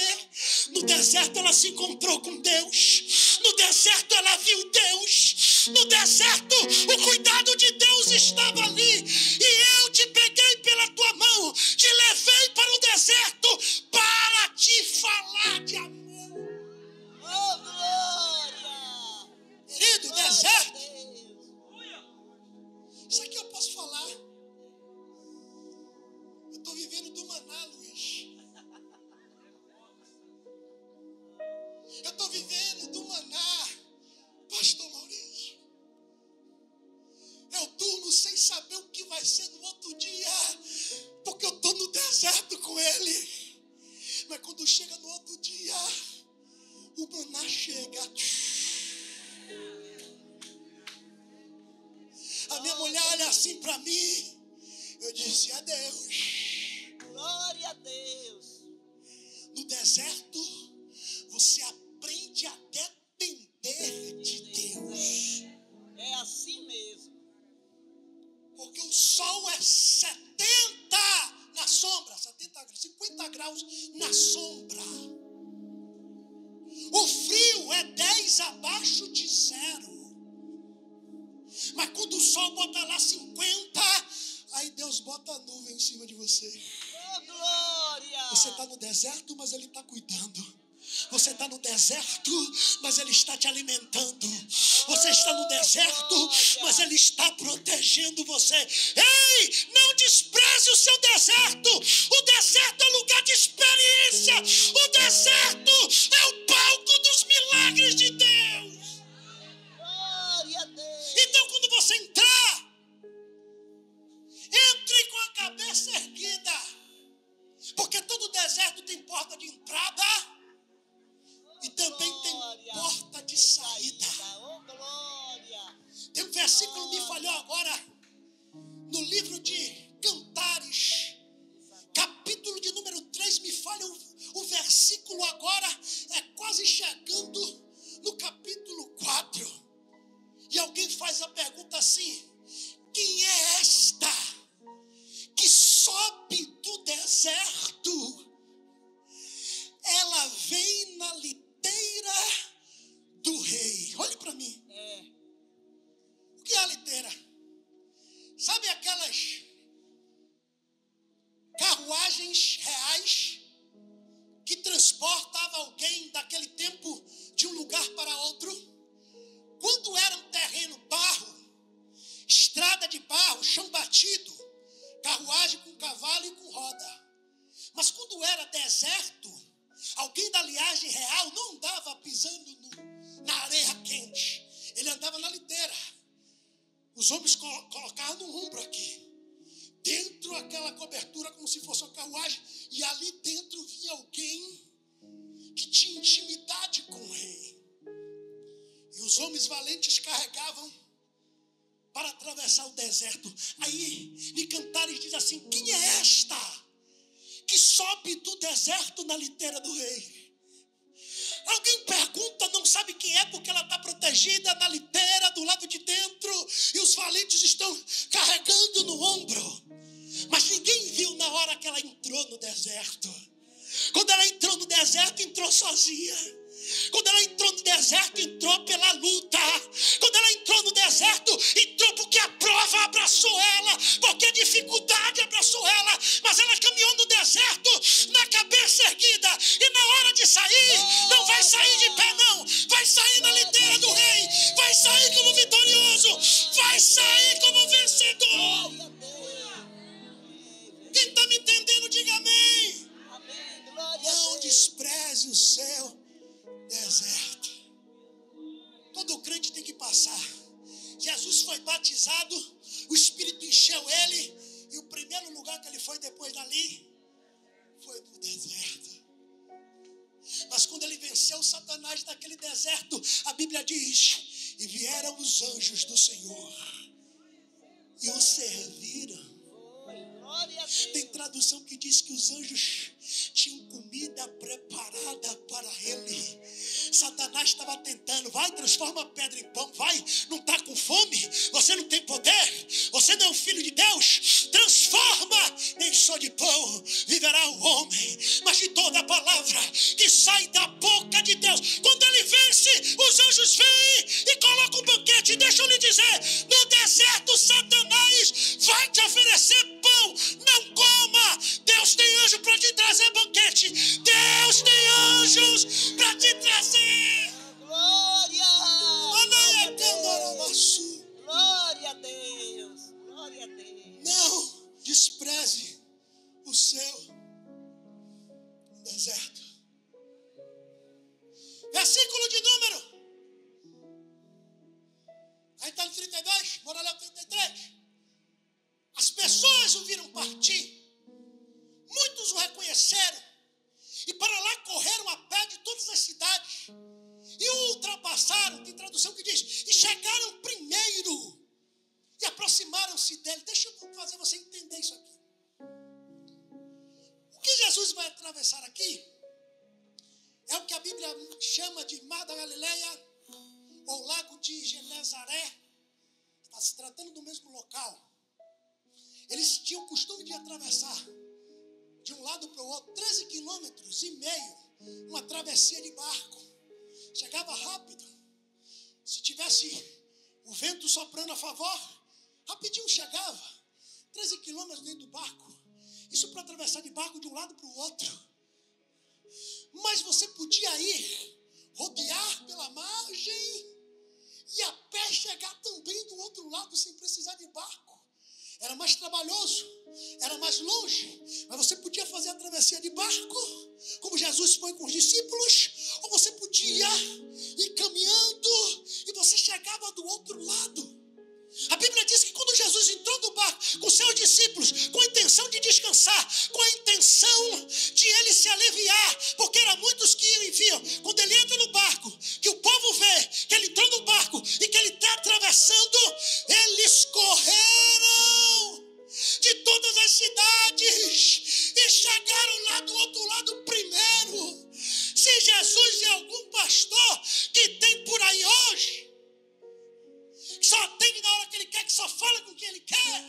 no deserto ela se encontrou com Deus. No deserto ela viu Deus. No deserto o cuidado de Deus estava ali. E eu te peguei pela tua mão, te levei para o deserto para te falar de amor. Oh, glória. Querido, Glória a deserto. Deus. Isso aqui eu posso falar. Eu estou vivendo do maná, Luiz. Eu estou vivendo do maná, pastor Maurício. Eu durmo vivo sem saber o que vai ser no outro dia, porque eu estou no deserto com Ele. Mas quando chega no outro dia, o maná chega. A minha mulher olha assim para mim. Eu disse, adeus. Glória a Deus. No deserto, você aprende a depender de Deus. É assim mesmo. Porque o sol é 70 na sombra, 50 graus na sombra. O frio é 10 abaixo de zero. Mas quando o sol bota lá 50, aí Deus bota a nuvem em cima de você. Oh, glória! Você está no deserto, mas Ele está cuidando. Você está no deserto, mas Ele está te alimentando. Você está no deserto, mas Ele está protegendo você. Ei, não despreze o seu deserto. O deserto é lugar de experiência. O deserto é o palco dos milagres de Deus. Glória a Deus! Então, quando você entrar, entre com a cabeça erguida. Porque todo deserto tem porta de entrada e também tem porta de saída. Oh, glória! Tem um versículo que me falhou agora, no livro de Cantares, capítulo de número 3, me falha o versículo agora, é quase chegando no capítulo 4. E alguém faz a pergunta assim: quem é esta que sobe do deserto? Ela vem na liteira do rei. Olhe para mim. O que é a liteira? Sabe aquelas carruagens reais que transportavam alguém daquele tempo de um lugar para outro? Quando era um terreno barro, estrada de barro, chão batido, carruagem com cavalo e com roda. Mas quando era deserto, alguém da linhagem real não andava pisando na areia quente. Ele andava na liteira. Os homens colocavam no ombro aqui. Dentro aquela cobertura como se fosse uma carruagem. E ali dentro vinha alguém que tinha intimidade com o rei. E os homens valentes carregavam para atravessar o deserto. Aí, em Cantares diz assim: quem é esta que sobe do deserto na liteira do rei? Alguém pergunta, não sabe quem é, porque ela está protegida na liteira do lado de dentro e os valentes estão carregando no ombro. Mas ninguém viu na hora que ela entrou no deserto. Quando ela entrou no deserto, entrou sozinha. Quando ela entrou no deserto, entrou pela luta. Quando ela entrou no deserto, entrou porque a prova abraçou ela, porque a dificuldade abraçou ela. Mas ela caminhou no deserto na cabeça erguida. E na hora de sair, não vai sair de pé não. Vai sair na liteira do rei. Vai sair como vitorioso. Vai sair como vencedor. Quem está me entendendo, diga amém. Não despreze o seu deserto. Todo crente tem que passar. Jesus foi batizado, o Espírito encheu ele, e o primeiro lugar que ele foi depois dali foi no deserto. Mas quando ele venceu Satanás naquele deserto, a Bíblia diz: e vieram os anjos do Senhor e o serviram. Tem tradução que diz que os anjos tinham comida preparada para ele. Satanás estava tentando: vai, transforma a pedra em pão, vai, não está com fome, você não tem poder, você não é o filho de Deus, transforma, nem só de pão viverá o homem, mas de toda a palavra que sai da boca de Deus. Quando ele vence, os anjos vêm e colocam um banquete. Deixa eu lhe dizer, no deserto Satanás vai te oferecer pão, não coma. Deus tem anjo para te trazer banquete. Deus tem anjos para te trazer. Glória! Glória a Deus! Glória a Deus! Não despreze o seu deserto. Versículo de número. Aí está no 32, bora lá no 33. Lembraram-se dele. Deixa eu fazer você entender isso aqui. O que Jesus vai atravessar aqui é o que a Bíblia chama de Mar da Galileia, ou Lago de Genezaré. Está se tratando do mesmo local. Eles tinham o costume de atravessar de um lado para o outro 13,5 quilômetros, uma travessia de barco. Chegava rápido. Se tivesse o vento soprando a favor, rapidinho chegava. 13 quilômetros dentro do barco. Isso para atravessar de barco de um lado para o outro. Mas você podia ir, rodear pela margem e a pé chegar também do outro lado sem precisar de barco. Era mais trabalhoso, era mais longe, mas você podia fazer a travessia de barco, como Jesus foi com os discípulos, ou você podia ir caminhando e você chegava do outro lado. A Bíblia diz que quando Jesus entrou no barco com seus discípulos, com a intenção de descansar, com a intenção de ele se aliviar, porque eram muitos que enviam. Quando ele entra no barco, que o povo vê que ele entrou no barco e que ele está atravessando, eles correram de todas as cidades e chegaram lá do outro lado primeiro. Se Jesus é algum pastor que tem por aí hoje, só atende na hora que ele quer, que só fala com quem ele quer.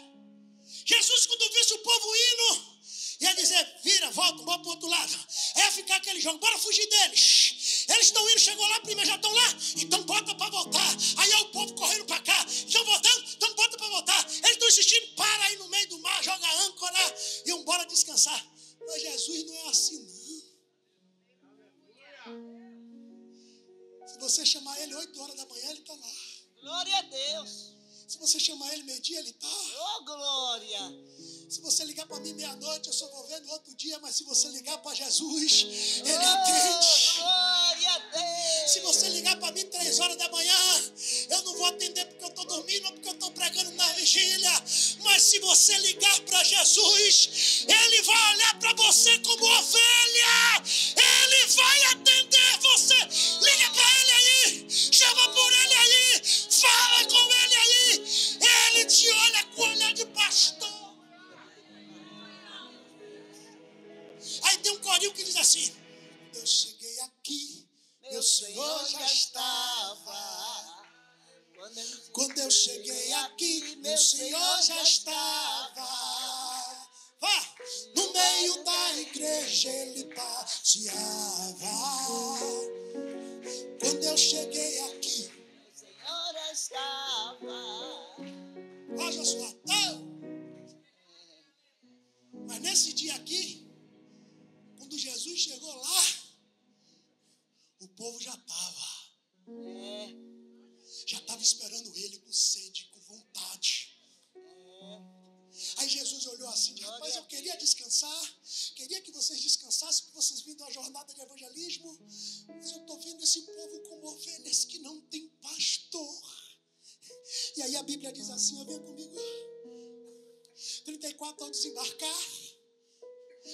Jesus, quando visse o povo indo, ia dizer, vira, volta, bora para o outro lado. É ficar aquele jogo, bora fugir deles. Eles estão indo, chegou lá primeiro, já estão lá, então bota para voltar. Aí é o povo correndo para cá, estão voltando, então bota para voltar. Eles estão insistindo, para aí no meio do mar, joga âncora e embora descansar. Mas Jesus não é assim, não. Se você chamar ele 8 horas da manhã, ele está lá. Glória a Deus. Se você chamar ele meio-dia, ele está. Oh, glória. Se você ligar para mim meia-noite, eu só vou ver no outro dia. Mas se você ligar para Jesus, ele atende. Glória a Deus. Se você ligar para mim 3 horas da manhã, eu não vou atender porque eu estou dormindo ou porque eu estou pregando na vigília. Mas se você ligar para Jesus, ele vai olhar para você como ovelha. Ele vai atender você. Liga para ele aí. Chama por ele aí. Fala com ele aí. Ele te olha com olhar de pastor. Aí tem um corinho que diz assim: eu cheguei aqui, meu Senhor já estava. Quando eu cheguei aqui, meu Senhor já estava. Vá, no meio da igreja ele passeava. Quando eu cheguei aqui, O Senhor já estava. ó Josué, não. Mas nesse dia aqui, quando Jesus chegou lá, o povo já estava. Já estava esperando ele com sede, com vontade. Aí Jesus olhou assim, rapaz, eu queria descansar, queria que vocês descansassem, que vocês vindo uma jornada de evangelismo, mas eu estou vendo esse povo como ovelhas que não tem pastor. E aí a Bíblia diz assim, vem comigo, 34 ao desembarcar,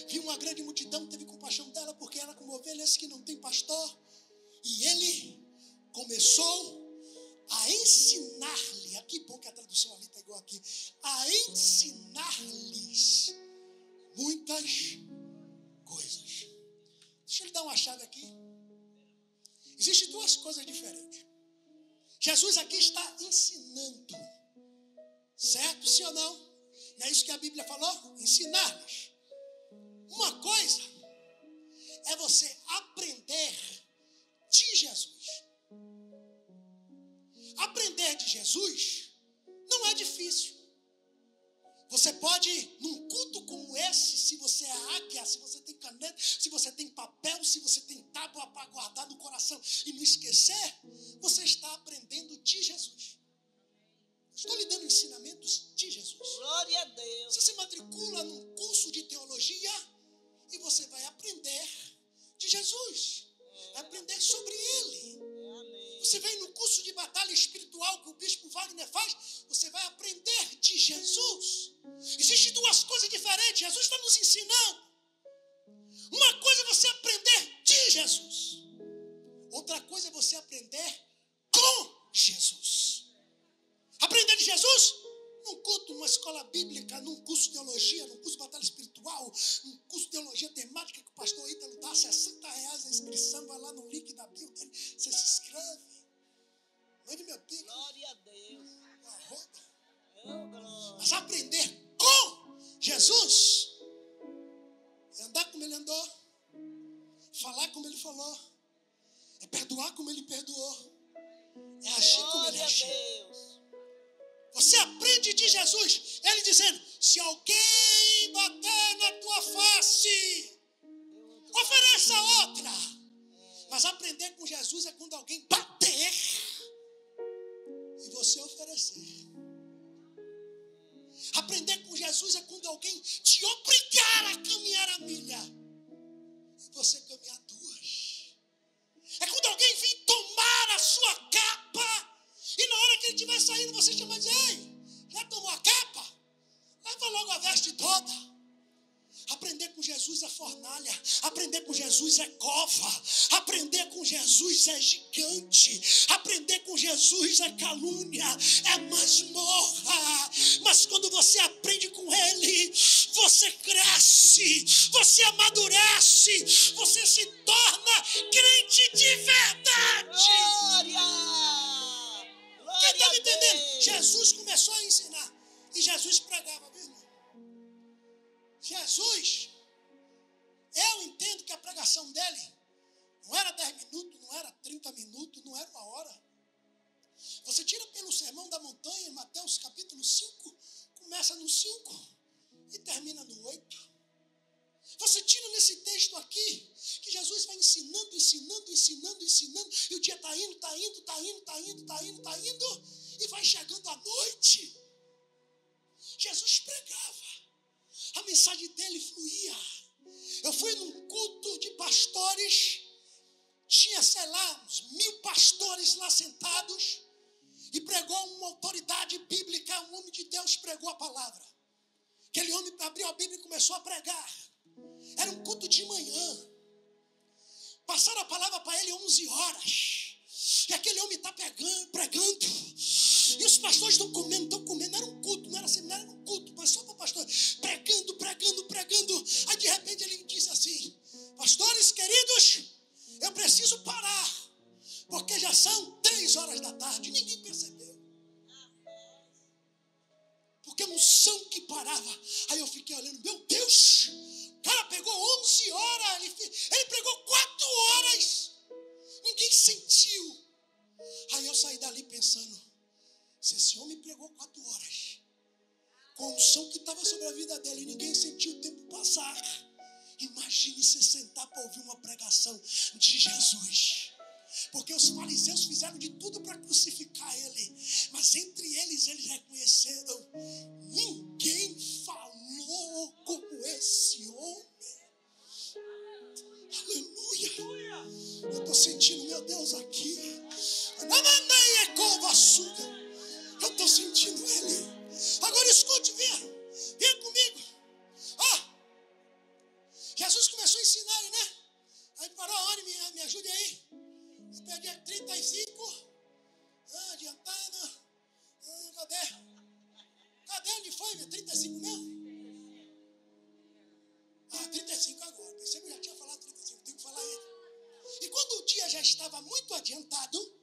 viu uma grande multidão, teve compaixão dela, porque era como ovelhas que não tem pastor, e ele começou a ensinar-lhe, aqui bom que a tradução ali está igual aqui, a ensinar-lhes muitas coisas. Deixa eu lhe dar uma chave aqui. Existem 2 coisas diferentes. Jesus aqui está ensinando, certo? Sim ou não? Não é isso que a Bíblia falou? Ensinar-lhes. Uma coisa é você aprender de Jesus. Aprender de Jesus não é difícil. Você pode, num culto como esse, se você é águia, se você tem caneta, se você tem papel, se você tem tábua para guardar no coração e não esquecer, você está aprendendo de Jesus. Estou lhe dando ensinamentos de Jesus. Glória a Deus. Você se matricula num curso de teologia e você vai aprender de Jesus. Vai aprender sobre ele. Você vem no curso de batalha espiritual que o bispo Wagner faz, você vai aprender de Jesus. Existem 2 coisas diferentes, Jesus está nos ensinando. Uma coisa é você aprender de Jesus. Outra coisa é você aprender com Jesus. Aprender de Jesus num culto, numa escola bíblica, num curso de teologia, num curso de batalha espiritual, num curso de teologia temática que o pastor Ítalo dá R$60 a inscrição, vai lá no link da bio dele, você se inscreve. Mande meu pico. Glória a Deus. Mas aprender com Jesus é andar como ele andou, falar como ele falou, é perdoar como ele perdoou, é agir como ele agiu. Você aprende de Jesus, ele dizendo: se alguém bater na tua face, ofereça outra. Mas aprender com Jesus é quando alguém bater e você oferecer. Aprender com Jesus é quando alguém te obrigar a caminhar a milha e você caminhar 2. É quando alguém vem tomar a sua capa e na hora que ele estiver saindo você chama e diz: ei, já tomou a capa? Leva logo a veste toda. Aprender com Jesus é fornalha, aprender com Jesus é cova, aprender com Jesus é gigante, aprender com Jesus é calúnia, é masmorra. Mas quando você aprende com ele, você cresce, você amadurece, você se torna crente de verdade. Glória! Quem está me entendendo? Jesus começou a ensinar e Jesus pregava, viu, irmão? Jesus, eu entendo que a pregação dele não era 10 minutos, não era 30 minutos, não era 1 hora. Você tira pelo Sermão da Montanha, em Mateus capítulo 5, começa no 5 e termina no 8. Você tira nesse texto aqui, que Jesus vai ensinando, e o dia está indo, e vai chegando a noite. Jesus pregava. A mensagem dele fluía. Eu fui num culto de pastores, tinha, sei lá, uns 1000 pastores lá sentados, e pregou uma autoridade bíblica, um homem de Deus pregou a palavra. Aquele homem abriu a Bíblia e começou a pregar. Era um culto de manhã. Passaram a palavra para ele 11 horas. E aquele homem está pregando. E os pastores estão comendo. Não era um culto, não era seminário, era um culto, mas só para o pastor. Pregando. Aí de repente ele disse assim: pastores queridos, eu preciso parar, porque já são 3 horas da tarde. Ninguém percebeu. Porque a unção que parava. Aí eu fiquei olhando, meu Deus, o cara pegou 11 horas, ele pregou 4 horas. Ninguém sentiu. Aí eu saí dali pensando: se esse homem pregou 4 horas, com a unção que estava sobre a vida dele, e ninguém sentiu o tempo passar, imagine você sentar para ouvir uma pregação de Jesus. Porque os fariseus fizeram de tudo para crucificar ele, mas entre eles reconheceram: ninguém falou como esse homem. Aleluia. Eu estou sentindo, meu Deus, aqui. Eu estou sentindo ele. Agora escute, venha comigo. Jesus começou a ensinar ele, né? Aí parou, Rony, me ajude aí. Eu peguei 35, adiantado. Cadê onde foi, meu? 35 mesmo? 35 agora. Pensei que eu já tinha falado 35, tenho que falar ele. E quando o dia já estava muito adiantado,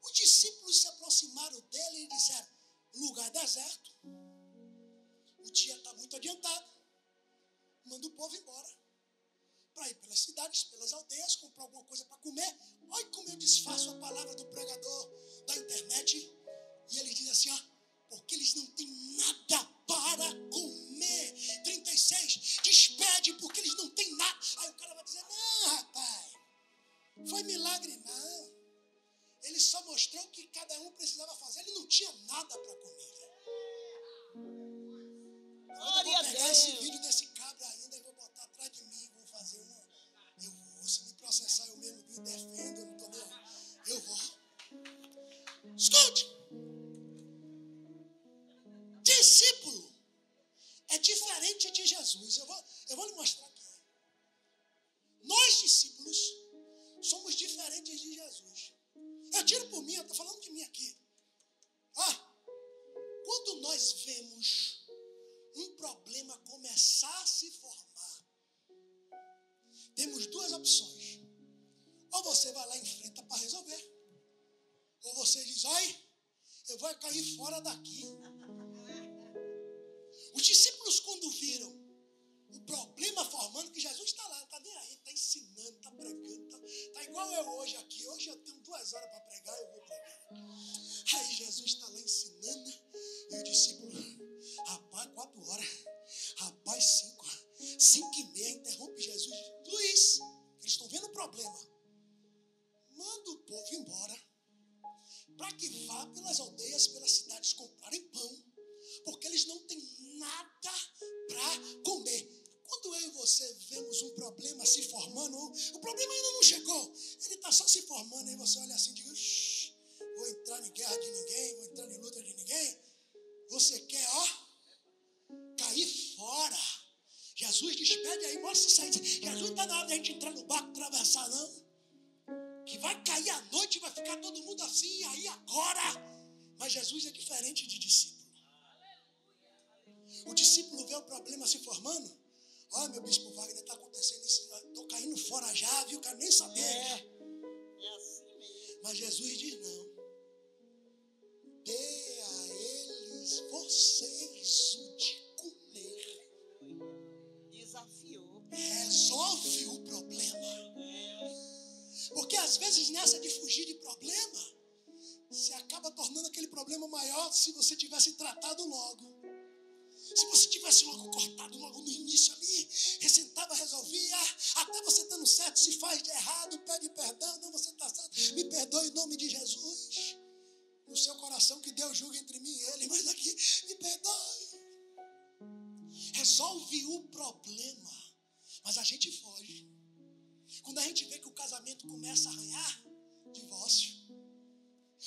os discípulos se aproximaram dele e disseram: lugar deserto, o dia está muito adiantado, manda o povo embora, para ir pelas cidades, pelas aldeias, comprar alguma coisa para comer. Olha como eu desfaço a palavra do pregador da internet. E ele diz assim: porque eles não têm nada para comer. 36, despede porque eles não têm nada. Aí o cara vai dizer: não, rapaz, foi milagre não. Ele só mostrou o que cada um precisava fazer. Ele não tinha nada para comer. Eu vou pegar esse vídeo desse cabra ainda e vou botar atrás de mim. Vou fazer uma. Eu vou, se me processar eu mesmo me defendo, eu não estou nem. Eu vou. Escute. Discípulo é diferente de Jesus. Eu vou lhe mostrar aqui. Nós, discípulos, somos diferentes de Jesus. Eu tiro por mim, eu estou falando de mim aqui. Quando nós vemos um problema começar a se formar, temos duas opções. Ou você vai lá e enfrenta para resolver, ou você diz, ai, eu vou cair fora daqui. Os discípulos, quando viram o problema formando, que Jesus está lá, não está nem aí, está ensinando, está pregando, está igual eu hoje aqui. Hoje eu tenho 2 horas para pregar, eu vou pregar. Aí Jesus está lá ensinando, e o discípulo, rapaz, 4 horas, rapaz, 5h30, interrompe Jesus. Luiz, eles estão vendo o problema. Manda o povo embora, para que vá pelas aldeias, pelas cidades comprarem pão, porque eles não têm nada para comer. Quando eu e você vemos um problema se formando, o problema ainda não chegou, ele está só se formando, aí você olha assim e diz, vou entrar em guerra de ninguém, vou entrar em luta de ninguém. Você quer, cair fora. Jesus despede aí, mostra isso aí. Jesus não está na hora de a gente entrar no barco, atravessar, não. Que vai cair a noite, vai ficar todo mundo assim, aí agora. Mas Jesus é diferente de discípulo. O discípulo vê o problema se formando. Olha, meu bispo Wagner, está acontecendo isso. Estou caindo fora já, viu? Quero nem saber. É assim mesmo. Mas Jesus diz, não. Dê a eles vocês o de comer. Desafiou. Resolve o problema. Porque às vezes nessa de fugir de problema, você acaba tornando aquele problema maior se você tivesse tratado logo. Se você tivesse logo cortado logo no início ali, ressentava, resolvia, até você estando certo, se faz de errado, pede perdão, não, você está certo, me perdoe em nome de Jesus. No seu coração que Deus julga entre mim e ele, mas aqui, me perdoe. Resolve o problema, mas a gente foge. Quando a gente vê que o casamento começa a arranhar, divórcio.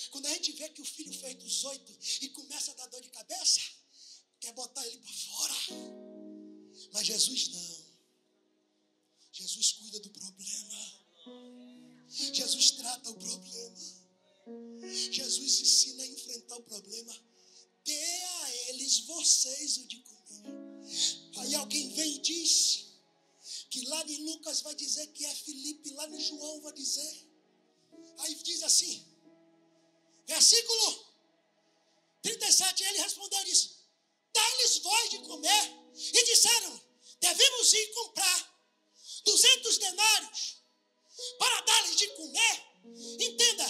Quando a gente vê que o filho fez 18 e começa a dar dor de cabeça, quer botar ele para fora. Mas Jesus não. Jesus cuida do problema. Jesus trata o problema. Jesus ensina a enfrentar o problema. Dê a eles vocês o de comer. Aí alguém vem e diz que lá em Lucas vai dizer que é Filipe, lá em João vai dizer. Aí diz assim, versículo 37, ele respondeu e disse, dá-lhes voz de comer. E disseram, devemos ir comprar 200 denários para dar-lhes de comer. Entenda,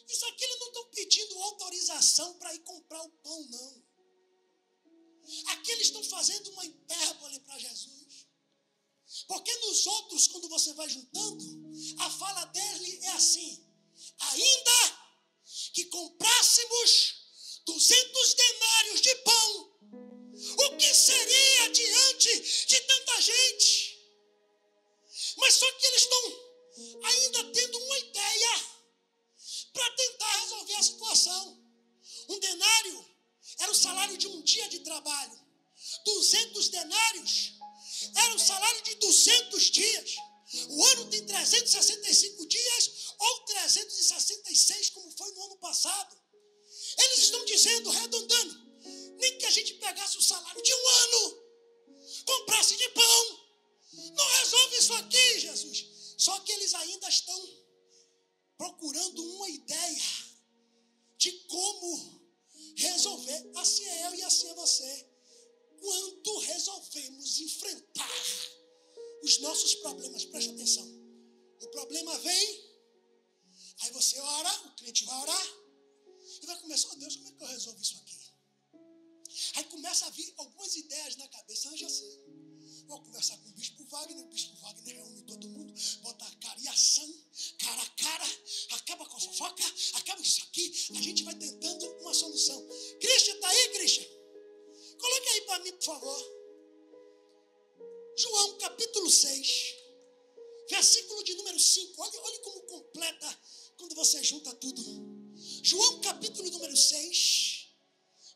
isso aqui eles não estão pedindo autorização para ir comprar o pão, não. Aqui eles estão fazendo uma hipérbole para Jesus. Porque nos outros, quando você vai juntando, a fala dele é assim, ainda que comprássemos 200 denários de pão, o que seria diante de tanta gente? Mas só que eles estão ainda tendo uma ideia para tentar resolver a situação. Um denário era o salário de um dia de trabalho. 200 denários era o salário de 200 dias. O ano tem 365 dias ou 366, como foi no ano passado. Eles estão dizendo, arredondando, nem que a gente pegasse o salário de um ano, comprasse de pão, não resolve isso aqui, Jesus. Só que eles ainda estão procurando uma ideia de como resolver. Assim é eu e assim é você. Quando resolvemos enfrentar os nossos problemas, preste atenção. O problema vem, aí você ora, o cliente vai orar, e vai começar, Deus, como é que eu resolvo isso aqui? Aí começa a vir algumas ideias na cabeça, eu já sei. Vou conversar com o bispo Wagner reúne todo mundo, bota a cara e ação, cara a cara, acaba com a fofoca, acaba isso aqui, a gente vai tentando uma solução. Christian, está aí, Christian? Coloque aí para mim, por favor. João capítulo 6, versículo de número 5. Olha como completa quando você junta tudo. João capítulo número 6,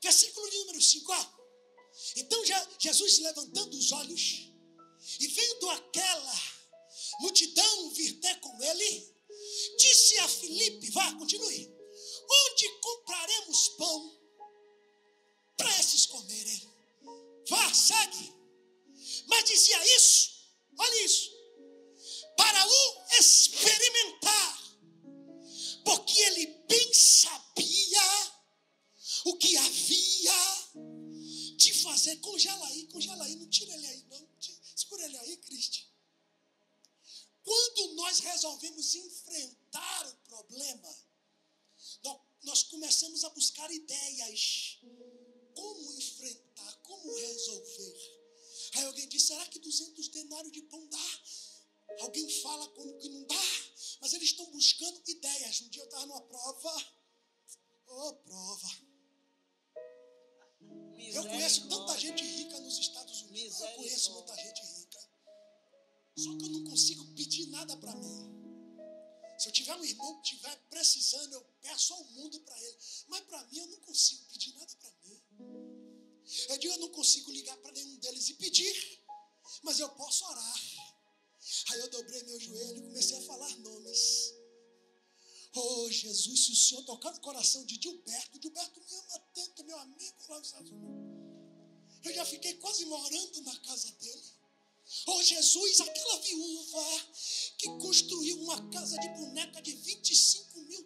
versículo de número 5. Então Jesus, levantando os olhos e vendo aquela multidão vir ter com ele, disse a Filipe, vá, continue, onde compraremos pão para esses comerem. Vá, segue. Mas dizia isso, olha isso, para o experimentar, porque ele bem sabia o que havia de fazer. Congela aí, não tira ele aí não, segura ele aí, Cristi. Quando nós resolvemos enfrentar o problema, nós começamos a buscar ideias, como enfrentar, como resolver. Aí alguém diz, será que 200 denários de pão dá? Alguém fala como que não dá, mas eles estão buscando ideias. Um dia eu estava numa prova, prova. Eu conheço tanta gente rica nos Estados Unidos, eu conheço muita gente rica. Só que eu não consigo pedir nada para mim. Se eu tiver um irmão que estiver precisando, eu peço ao mundo para ele. Mas para mim, eu não consigo pedir nada para mim. Eu digo, eu não consigo ligar para nenhum deles e pedir, mas eu posso orar. Aí eu dobrei meu joelho e comecei a falar nomes. Oh, Jesus, se o Senhor tocar no coração de Gilberto me ama tanto, meu amigo lá nos Estados Unidos. Eu já fiquei quase morando na casa dele. Oh, Jesus, aquela viúva que construiu uma casa de boneca de $25 mil,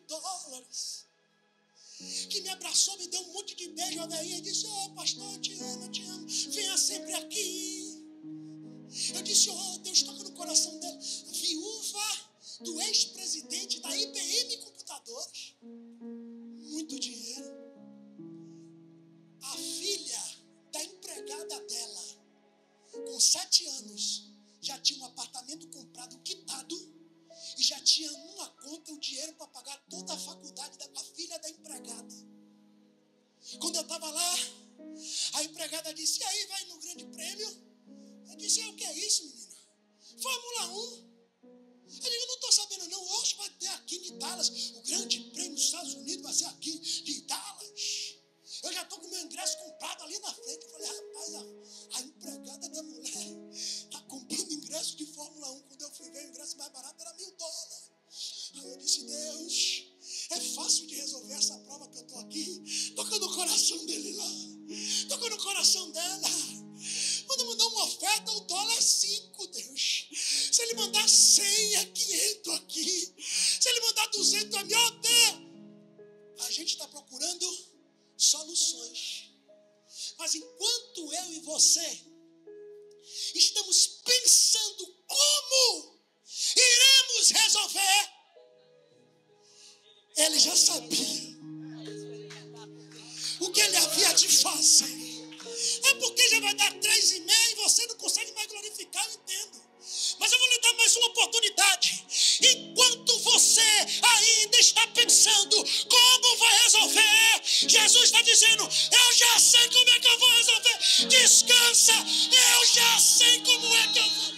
que me abraçou, me deu um monte de beijo, a velhinha disse, pastor, eu te amo, venha sempre aqui. Eu disse, Deus toca no coração dela. Viúva do ex-presidente da IBM Computadores, muito dinheiro. A filha da empregada dela, com 7 anos, já tinha um apartamento comprado, quitado, e já tinha numa conta o dinheiro para pagar toda a faculdade da filha da empregada. Quando eu estava lá, a empregada disse, e aí, vai no Grande Prêmio? Eu disse, o que é isso, menina? Fórmula 1. Eu digo, eu não estou sabendo não, hoje vai ter aqui em Dallas, o Grande Prêmio dos Estados Unidos vai ser aqui de Dallas. Eu já estou com o meu ingresso comprado ali na frente. Eu falei, rapaz, a empregada da mulher está comprando ingresso de Fórmula 1. Quando eu fui ver, o ingresso mais barato era $1.000. Aí eu disse, Deus, é fácil de resolver essa prova que eu estou aqui. Toca no coração dele lá. Toca no coração dela. Quando mandar uma oferta, o dólar é 5, Deus. Se ele mandar 100, é 500 aqui. Se ele mandar 200, é meu Deus. A gente está procurando soluções. Mas enquanto eu e você estamos pensando como iremos resolver, ele já sabia o que ele havia de fazer. É porque já vai dar 3,5 e você não consegue mais glorificar, eu entendo. Mas eu vou lhe dar mais uma oportunidade. Enquanto você ainda está pensando como vai resolver, Jesus está dizendo, eu já sei como é que eu vou resolver. Descansa, eu já sei como é que eu vou.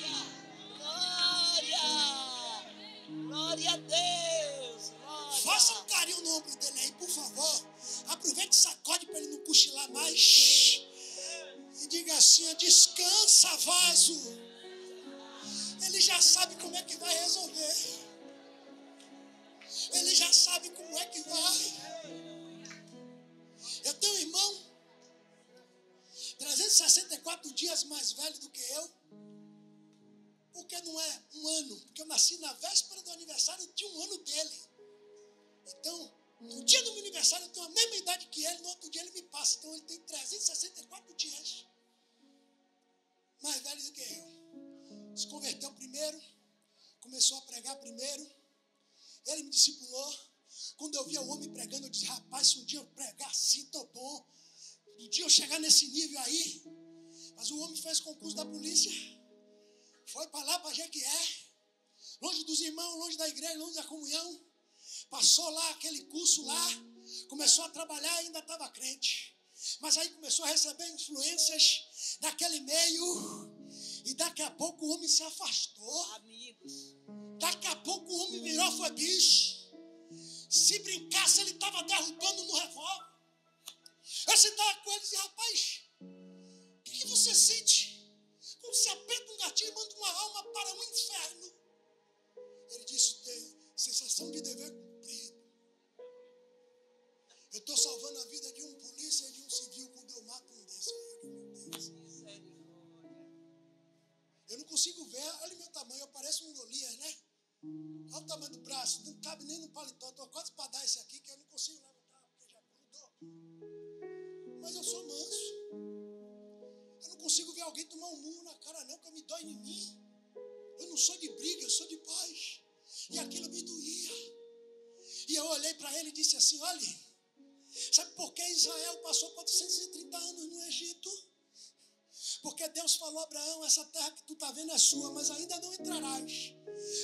Glória a Deus. Glória. Faça um carinho no ombro dele aí, por favor. Aproveite e sacode para ele não cochilar mais. E diga assim, descansa, vaso. Ele já sabe como é que vai resolver. Ele já sabe como é que vai. Eu tenho um irmão 364 dias mais velho do que eu. Porque não é um ano. Porque eu nasci na véspera do aniversário de 1 ano dele. Então, no dia do meu aniversário eu tenho a mesma idade que ele. No outro dia ele me passa. Então ele tem 364 dias mais velho do que eu. Se converteu primeiro, começou a pregar primeiro, ele me discipulou. Quando eu via o homem pregando, eu disse, rapaz, se um dia eu pregar assim, estou bom. Um dia eu chegar nesse nível aí. Mas o homem fez concurso da polícia, foi para lá, para Jequié, longe dos irmãos, longe da igreja, longe da comunhão. Passou lá aquele curso lá, começou a trabalhar e ainda estava crente. Mas aí começou a receber influências daquele meio. E daqui a pouco o homem se afastou. Amigos. Daqui a pouco o homem virou, foi bicho. Se brincasse, ele estava derrubando no revólver. Eu sentava com ele e dizia, rapaz, o que você sente quando você aperta um gatilho e manda uma alma para o inferno? Ele disse, tem sensação de dever cumprido. Eu estou salvando a vida de um polícia e de um civil quando eu mato olha o meu tamanho, eu pareço um Golias, né? Olha o tamanho do braço, não cabe nem no paletó. Estou quase para dar esse aqui, que eu não consigo levantar, porque já grudou. Mas eu sou manso. Eu não consigo ver alguém tomar um murro na cara, não, que me dói em mim. Eu não sou de briga, eu sou de paz. E aquilo me doía. E eu olhei para ele e disse assim, olha, sabe por que Israel passou 430 anos no Egito? Porque Deus falou a Abraão, essa terra que tu está vendo é sua, mas ainda não entrarás.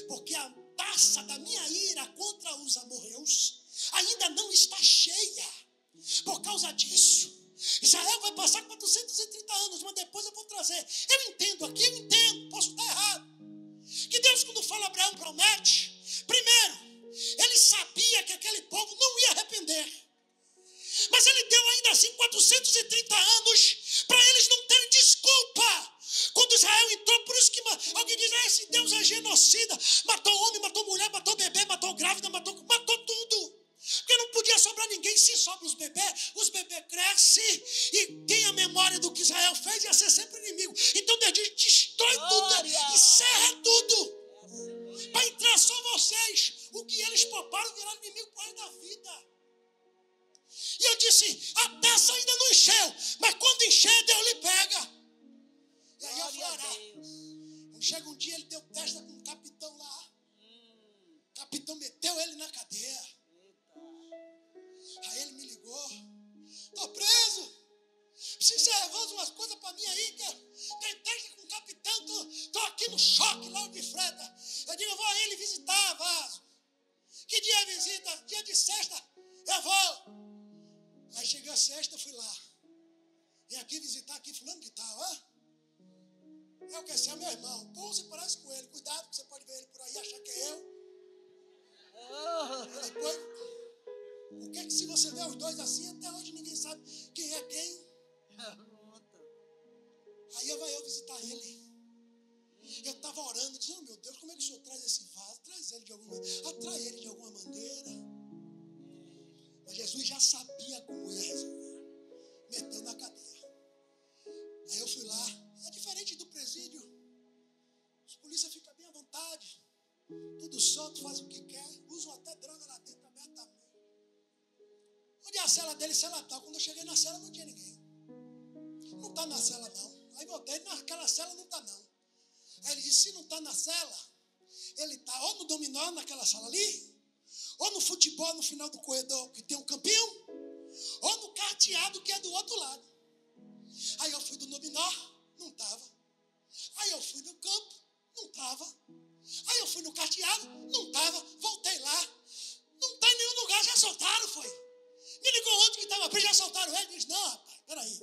Porque a taça da minha ira contra os amorreus ainda não está cheia. Por causa disso, Israel vai passar 430 anos, mas depois eu vou trazer. Eu entendo, posso estar errado. Que Deus, quando fala a Abraão, promete. Primeiro, ele sabia que aquele povo não ia arrepender. Mas ele deu ainda assim 430 anos para eles não terem desculpa. Quando Israel entrou, por isso que alguém diz, esse Deus é genocida. Matou homem, matou mulher, matou bebê, matou grávida, matou tudo. Porque não podia sobrar ninguém. Se sobra os bebês crescem e tem a memória do que Israel fez, ia ser sempre inimigo. Então Deus destrói tudo, encerra tudo. Para entrar só vocês. O que eles pouparam viraram inimigo por resto da vida. E eu disse, a taça ainda não encheu, mas quando encher, Deus lhe pega. E aí eu fui orar. Chega um dia, ele deu testa com um capitão lá. O capitão meteu ele na cadeia. Aí ele me ligou. Estou preso. Preciso ser revolto umas coisas para mim aí. Tem testa com o capitão. Estou aqui no choque lá de Freda. Eu digo, eu vou a ele visitar, Vaso. Que dia é visita? Dia de sexta. Eu vou. Aí cheguei a sexta, fui lá. Vim aqui visitar aqui fulano de tal, ó. Eu quero ser meu irmão. Pô, você parece com ele. Cuidado, que você pode ver ele por aí e achar que é eu. E depois, o que é que se você vê os dois assim, até hoje ninguém sabe quem é quem. Aí eu visitar ele. Eu estava orando, dizendo, meu Deus, como é que o senhor traz esse vaso? Traz ele de alguma maneira. Atrai ele de alguma maneira. Mas Jesus já sabia como ia resolver. Meteu na cadeia. Aí eu fui lá. É diferente do presídio. Os polícias ficam bem à vontade. Tudo solto, faz o que quer. Usam até droga lá dentro abertamente. Onde é a cela dele? Cela tal. Quando eu cheguei na cela não tinha ninguém. Não está na cela não. Aí voltei, naquela cela não está não. Aí ele disse, se não está na cela, ele está ou no dominó naquela sala ali, ou no futebol no final do corredor que tem um campinho, ou no carteado que é do outro lado. Aí eu fui do dominó, não estava. Aí eu fui no campo, não estava. Aí eu fui no carteado, não estava. Voltei lá, não está em nenhum lugar, já soltaram, foi. Me ligou ontem que estava preso, já soltaram ele. Disse, não, rapaz, peraí.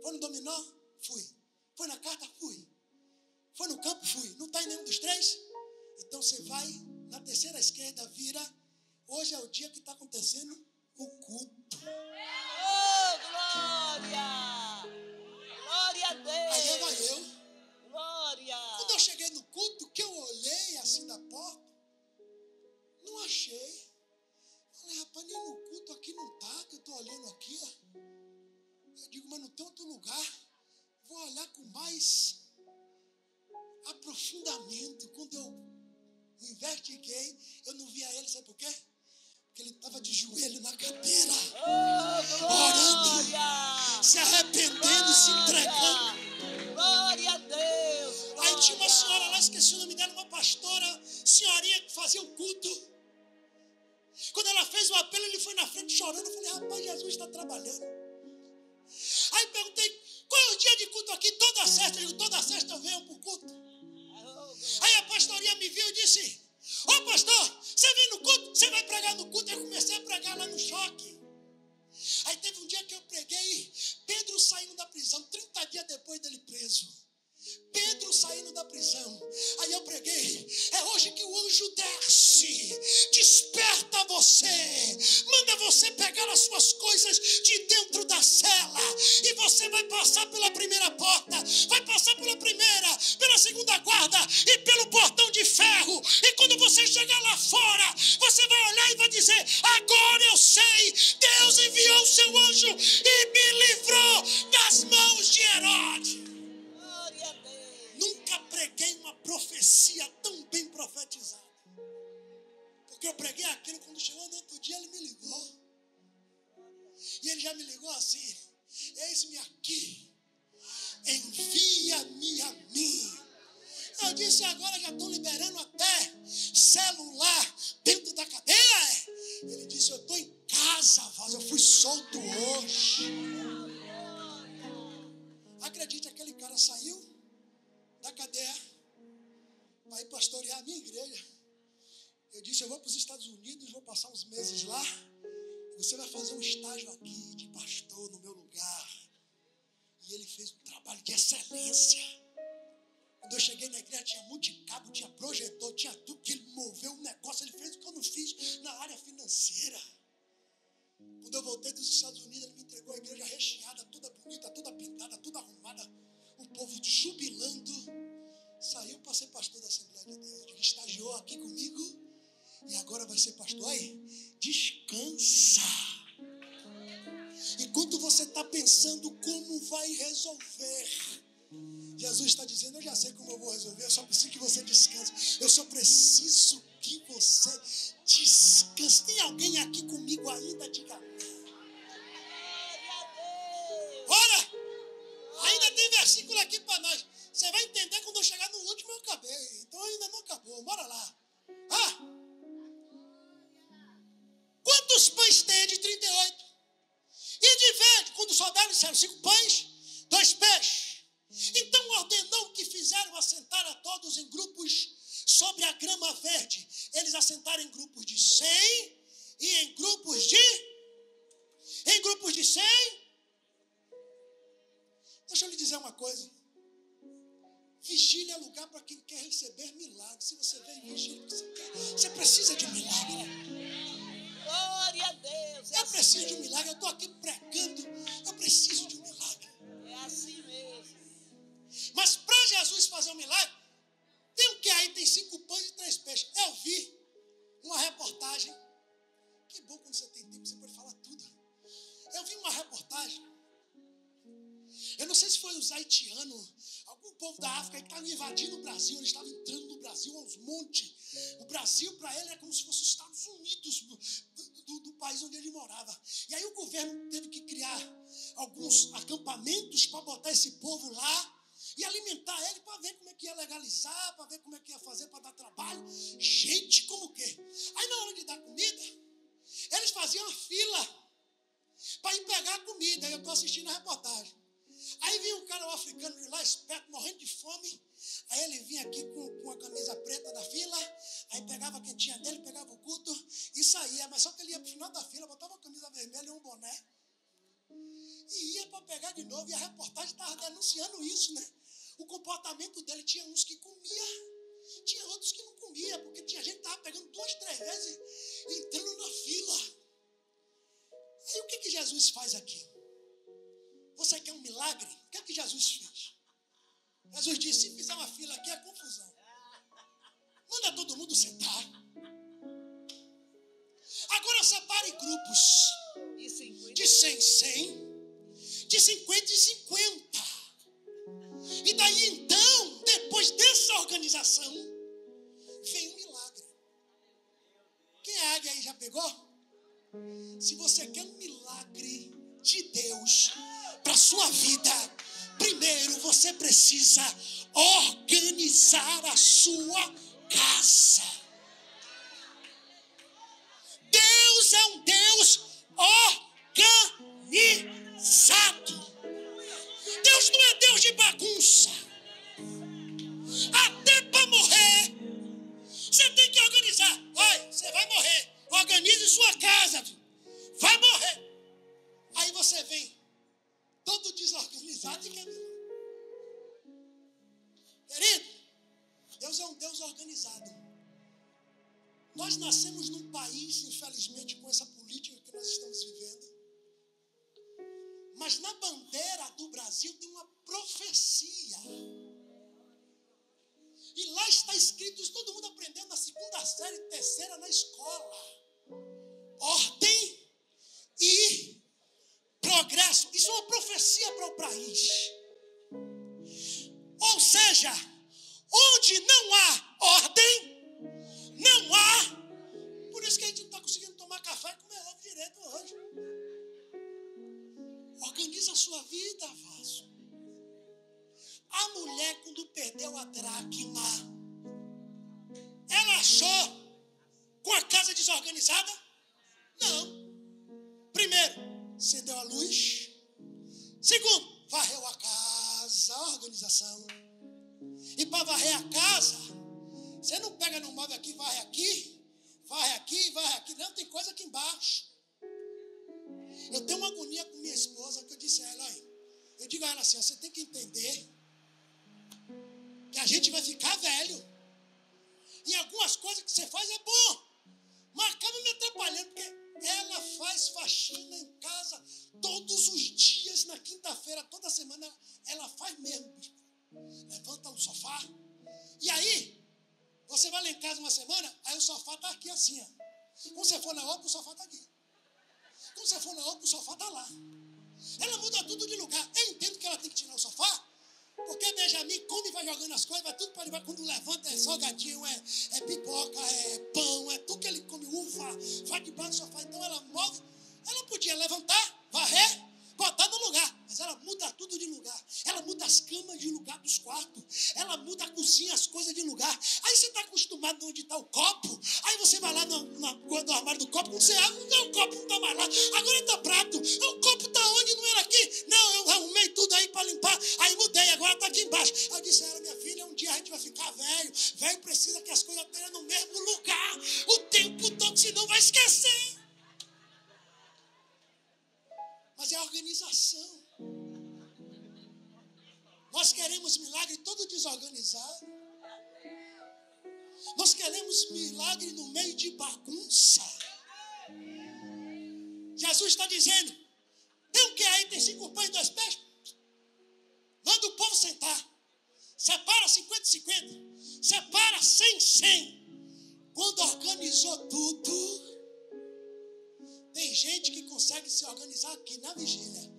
Foi no dominó? Fui. Foi na carta? Fui. Foi no campo? Fui. Não está em nenhum dos três? Então você vai na terceira esquerda, vira. Hoje é o dia que está acontecendo o culto. Oh, glória! Glória a Deus! Aí vai eu. Glória! Quando eu cheguei no culto, que eu olhei assim da porta, não achei. Falei, rapaz, nem no culto aqui não está, que eu estou olhando aqui. Ó. Eu digo, mas não tem outro lugar. Vou olhar com mais aprofundamento. Quando eu investiguei, eu não via ele, sabe por quê? Porque ele estava de joelho na cadeira, orando, se arrependendo, se entregando. Glória a Deus! Aí tinha uma senhora lá, esqueci o nome dela, uma pastora, senhorinha que fazia um culto. Quando ela fez o apelo, ele foi na frente chorando. Eu falei, rapaz, Jesus está trabalhando. Aí perguntei, qual é o dia de culto aqui? Toda sexta. Eu digo, toda sexta eu venho para o culto. Aí a pastorinha me viu e disse, ô pastor, você vem no culto? Você vai pregar no culto? Eu comecei a pregar lá no choque. Aí teve um dia que eu preguei, Pedro saindo da prisão, 30 dias depois dele preso. Pedro saindo da prisão. Aí eu preguei, é hoje que o anjo desce, desperta você, manda você pegar as suas coisas de dentro da cela, e você vai passar pela primeira porta, vai passar pela primeira, pela segunda guarda e pelo portão de ferro, e quando você chegar lá fora, você vai olhar e vai dizer, agora eu sei, Deus enviou o seu anjo e me livrou das mãos de Herodes. Nunca preguei uma profecia eu preguei aquilo, quando chegou no outro dia, ele me ligou. E ele já me ligou assim: eis-me aqui, envia-me a mim. Eu disse: agora já estão liberando até celular dentro da cadeia. Ele disse: eu estou em casa, Vaz, eu fui solto hoje. Acredite, aquele cara saiu da cadeia para ir pastorear a minha igreja. Eu disse: eu vou para os Estados Unidos, vou passar uns meses lá. Você vai fazer um estágio aqui de pastor no meu lugar. E ele fez um trabalho de excelência. Quando eu cheguei na igreja, tinha multicabo, tinha projetor, tinha tudo, que ele moveu um negócio. Ele fez o que eu não fiz na área financeira. Quando eu voltei dos Estados Unidos, ele me entregou a igreja recheada, toda bonita, toda pintada, toda arrumada. O povo jubilando. Saiu para ser pastor da Assembleia de Deus. Ele estagiou aqui comigo e agora vai ser pastor. Aí, descansa. Enquanto você está pensando como vai resolver, Jesus está dizendo: eu já sei como eu vou resolver, eu só preciso que você descanse. Eu só preciso que você descanse. Tem alguém aqui comigo ainda? Diga. Ora, ainda tem versículo aqui para nós. Você vai entender quando eu chegar no último, eu acabei. Então ainda não acabou, bora lá. Quantos pães tem? De 38. E de verde, quando souberam, disseram: 5 pães, 2 peixes. Então ordenou que fizeram assentar a todos em grupos sobre a grama verde. Eles assentaram em grupos de 100 e em grupos de 100. Deixa eu lhe dizer uma coisa. Vigília é lugar para quem quer receber milagre. Se você vem em vigília, você precisa de um milagre. Glória a Deus. Eu preciso de um milagre. Eu estou aqui pregando. Eu preciso de um milagre. É assim mesmo. Mas para Jesus fazer um milagre, tem o que aí? Tem 5 pães e 3 peixes. Eu vi uma reportagem. Que bom quando você tem tempo, você pode falar tudo. Eu vi uma reportagem. Eu não sei se foi os haitianos, algum povo da África que estava invadindo o Brasil. Eles estavam entrando no Brasil aos montes. O Brasil, para ele, é como se fosse os Estados Unidos do país onde ele morava. E aí o governo teve que criar alguns acampamentos para botar esse povo lá e alimentar ele, para ver como é que ia legalizar, para ver como é que ia fazer para dar trabalho. Gente, como o quê? Aí na hora de dar comida, eles faziam uma fila para ir pegar a comida. Eu estou assistindo a reportagem. Aí vinha um cara, um africano de lá, esperto, morrendo de fome. Aí ele vinha aqui com a camisa preta da fila. Aí pegava a quentinha dele, pegava o culto e saía. Mas só que ele ia para o final da fila, botava uma camisa vermelha e um boné. E ia para pegar de novo. E a reportagem estava denunciando isso, né? O comportamento dele, tinha uns que comia, tinha outros que não comia, porque tinha gente que estava pegando 2, 3 vezes e entrando na fila. Aí o que Jesus faz aqui? Você quer um milagre? O que é que Jesus fez? Jesus disse: se fizer uma fila aqui é confusão. Manda todo mundo sentar. Agora separe grupos. De 100 em 100. De 50 em 50. E daí então, depois dessa organização, vem um milagre. Quem é águia aí já pegou? Se você quer um milagre de Deus para a sua vida, primeiro você precisa organizar a sua casa. Deus é um Deus organizado. Deus não é Deus de bagunça. Até para morrer, você tem que organizar. Olha, você vai morrer. Organize sua casa. Vai morrer. Aí você vem todo desorganizado e quer milagre. Querido, Deus é um Deus organizado. Nós nascemos num país, infelizmente, com essa política que nós estamos vivendo. Mas na bandeira do Brasil tem uma profecia. E lá está escrito, isso todo mundo aprendeu na 2ª série, 3ª na escola. Ordem e progresso. Isso é uma profecia para o país. Ou seja, onde não há ordem, não há. Por direito hoje. Organiza a sua vida, vaso. A mulher, quando perdeu a dracma, ela achou com a casa desorganizada? Não. Primeiro, acendeu a luz. Segundo, varreu a casa, a organização. E para varrer a casa, você não pega no móvel aqui, varre aqui, varre aqui, varre aqui. Não, tem coisa aqui embaixo. Eu tenho uma agonia com minha esposa que eu disse a ela, olha, eu digo a ela assim, você tem que entender que a gente vai ficar velho. E algumas coisas que você faz é bom, mas acaba me atrapalhando, porque ela faz faxina em casa todos os dias, na quinta-feira, toda semana, ela faz mesmo. Levanta o sofá, e aí, você vai lá em casa uma semana, aí o sofá está aqui assim, ó. Quando você for na outra, o sofá está aqui. Quando você for na outra, o sofá está lá. Ela muda tudo de lugar. Eu entendo que ela tem que tirar o sofá, porque Benjamin come e vai jogando as coisas, vai tudo para debaixo. Quando levanta é salgadinho, é pipoca, é pão, é tudo que ele come, uva, vai debaixo do sofá. Então ela move, ela podia levantar, varrer, botar no lugar, mas ela muda tudo de lugar. Ela muda as camas de lugar dos quartos, ela muda a cozinha, as coisas de lugar. Aí você está acostumado onde está o copo, aí você vai lá no armário do copo, quando você abre, o copo não está mais lá, agora está prato. O copo está onde? Não era aqui? Não, eu arrumei tudo aí para limpar, aí mudei, agora está aqui embaixo. Aí eu disse a ela, minha filha, um dia a gente vai ficar velho, velho precisa que as coisas estejam no mesmo lugar o tempo todo, senão vai esquecer. Mas é a organização. Nós queremos milagre todo desorganizado. Nós queremos milagre no meio de bagunça. Jesus está dizendo, tem o que aí? Tem 5 pães e 2 peixes? Manda o povo sentar. Separa 50-50. Separa 100-100. Quando organizou tudo, tem gente que consegue se organizar aqui na vigília.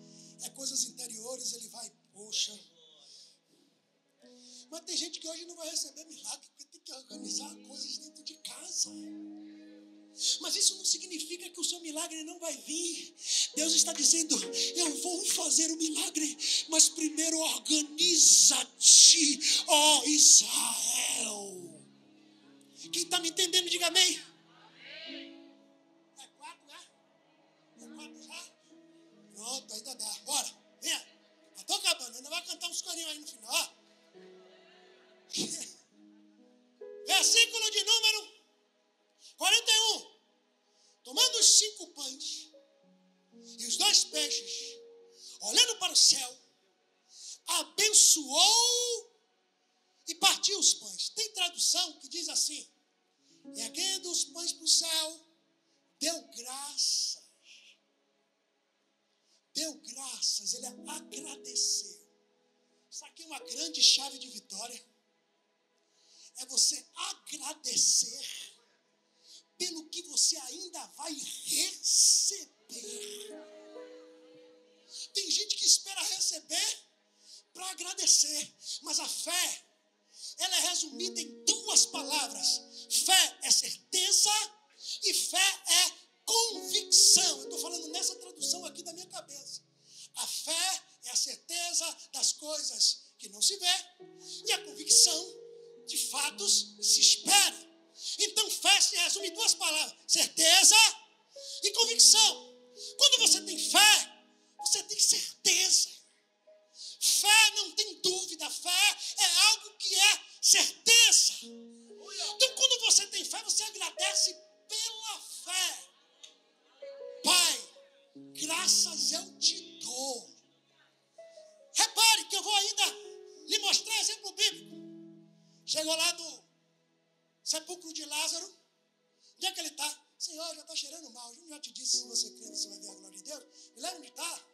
É coisas interiores, ele vai, poxa. Mas tem gente que hoje não vai receber milagre, porque tem que organizar coisas dentro de casa. Mas isso não significa que o seu milagre não vai vir. Deus está dizendo, eu vou fazer o milagre, mas primeiro organiza-te, ó Israel. Quem está me entendendo, diga amém. É 4, né? É 4 já? Pronto, ainda dá. Bora, venha. Já estou acabando, ainda vai cantar uns corinhos aí no final, ó. Versículo de número 41. Tomando os 5 pães e os 2 peixes, olhando para o céu, abençoou e partiu os pães. Tem tradução que diz assim, erguendo os pães para o céu, deu graças. Deu graças, ele agradeceu. Isso aqui é uma grande chave de vitória. É você agradecer pelo que você ainda vai receber. Tem gente que espera receber para agradecer, mas a fé, ela é resumida em 2 palavras. Fé é certeza e fé é convicção. Eu estou falando nessa tradução aqui da minha cabeça. A fé é a certeza das coisas que não se vê e a convicção de fatos que se espera. Então fé se resume em 2 palavras, certeza e convicção. Quando você tem fé, você tem certeza. Fé não tem dúvida, fé é algo que é certeza. Então quando você tem fé, você agradece pela fé. Pai, graças eu te dou. Repare que eu vou ainda lhe mostrar exemplo bíblico. Chegou lá no sepulcro de Lázaro. Onde é que ele está? Senhor, já está cheirando mal. Eu já te disse, se você crer, você vai ver a glória de Deus. Me lembra onde está?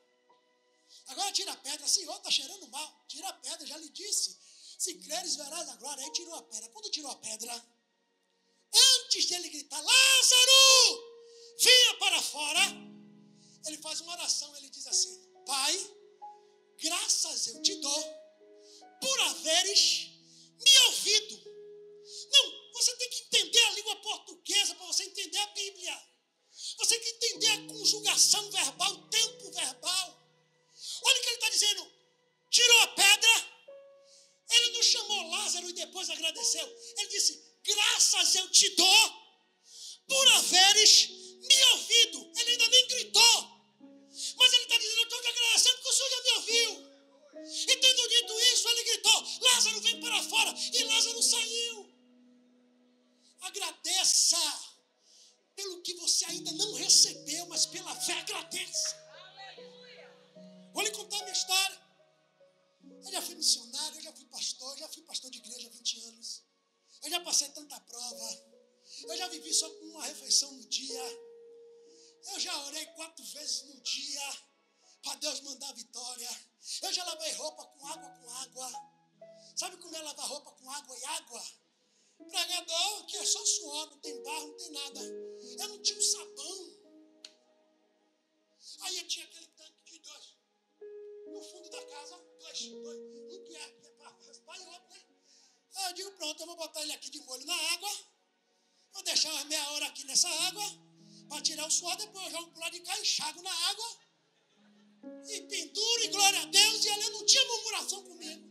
Agora tira a pedra. Senhor, está cheirando mal. Tira a pedra, já lhe disse. Se creres, verás a glória. Aí tirou a pedra. Quando tirou a pedra, antes de ele gritar, Lázaro, vinha para fora, ele faz uma oração. Ele diz assim, Pai, graças eu te dou por haveres me ouvido. Não, você tem que entender a língua portuguesa para você entender a Bíblia. Você tem que entender a conjugação verbal, tempo verbal. Olha o que ele está dizendo. Tirou a pedra. Ele não chamou Lázaro e depois agradeceu. Ele disse, graças eu te dou por haveres me ouvido. Ele ainda nem gritou. Mas ele está dizendo, eu estou te agradecendo porque o Senhor já me ouviu. E tendo dito isso, ele gritou, Lázaro, vem para fora. E Lázaro saiu. Agradeça pelo que você ainda não recebeu, mas pela fé agradeça. Vou lhe contar a minha história. Eu já fui missionário, eu já fui pastor de igreja há 20 anos. Eu já passei tanta prova. Eu já vivi só com uma refeição no dia. Eu já orei 4 vezes no dia para Deus mandar vitória. Eu já lavei roupa com água. Sabe como é lavar roupa com água e água? Pregador, que é só suor, não tem barro, não tem nada. Eu não tinha um sabão. Aí eu tinha aquele tanque de 2 no fundo da casa, dois, um que é para raspar e outro, né? Aí eu digo, pronto, eu vou botar ele aqui de molho na água, vou deixar umas meia hora aqui nessa água, para tirar o suor, depois eu jogo pro lado de cá, enxago na água, e penduro, e glória a Deus, e ali não tinha murmuração comigo.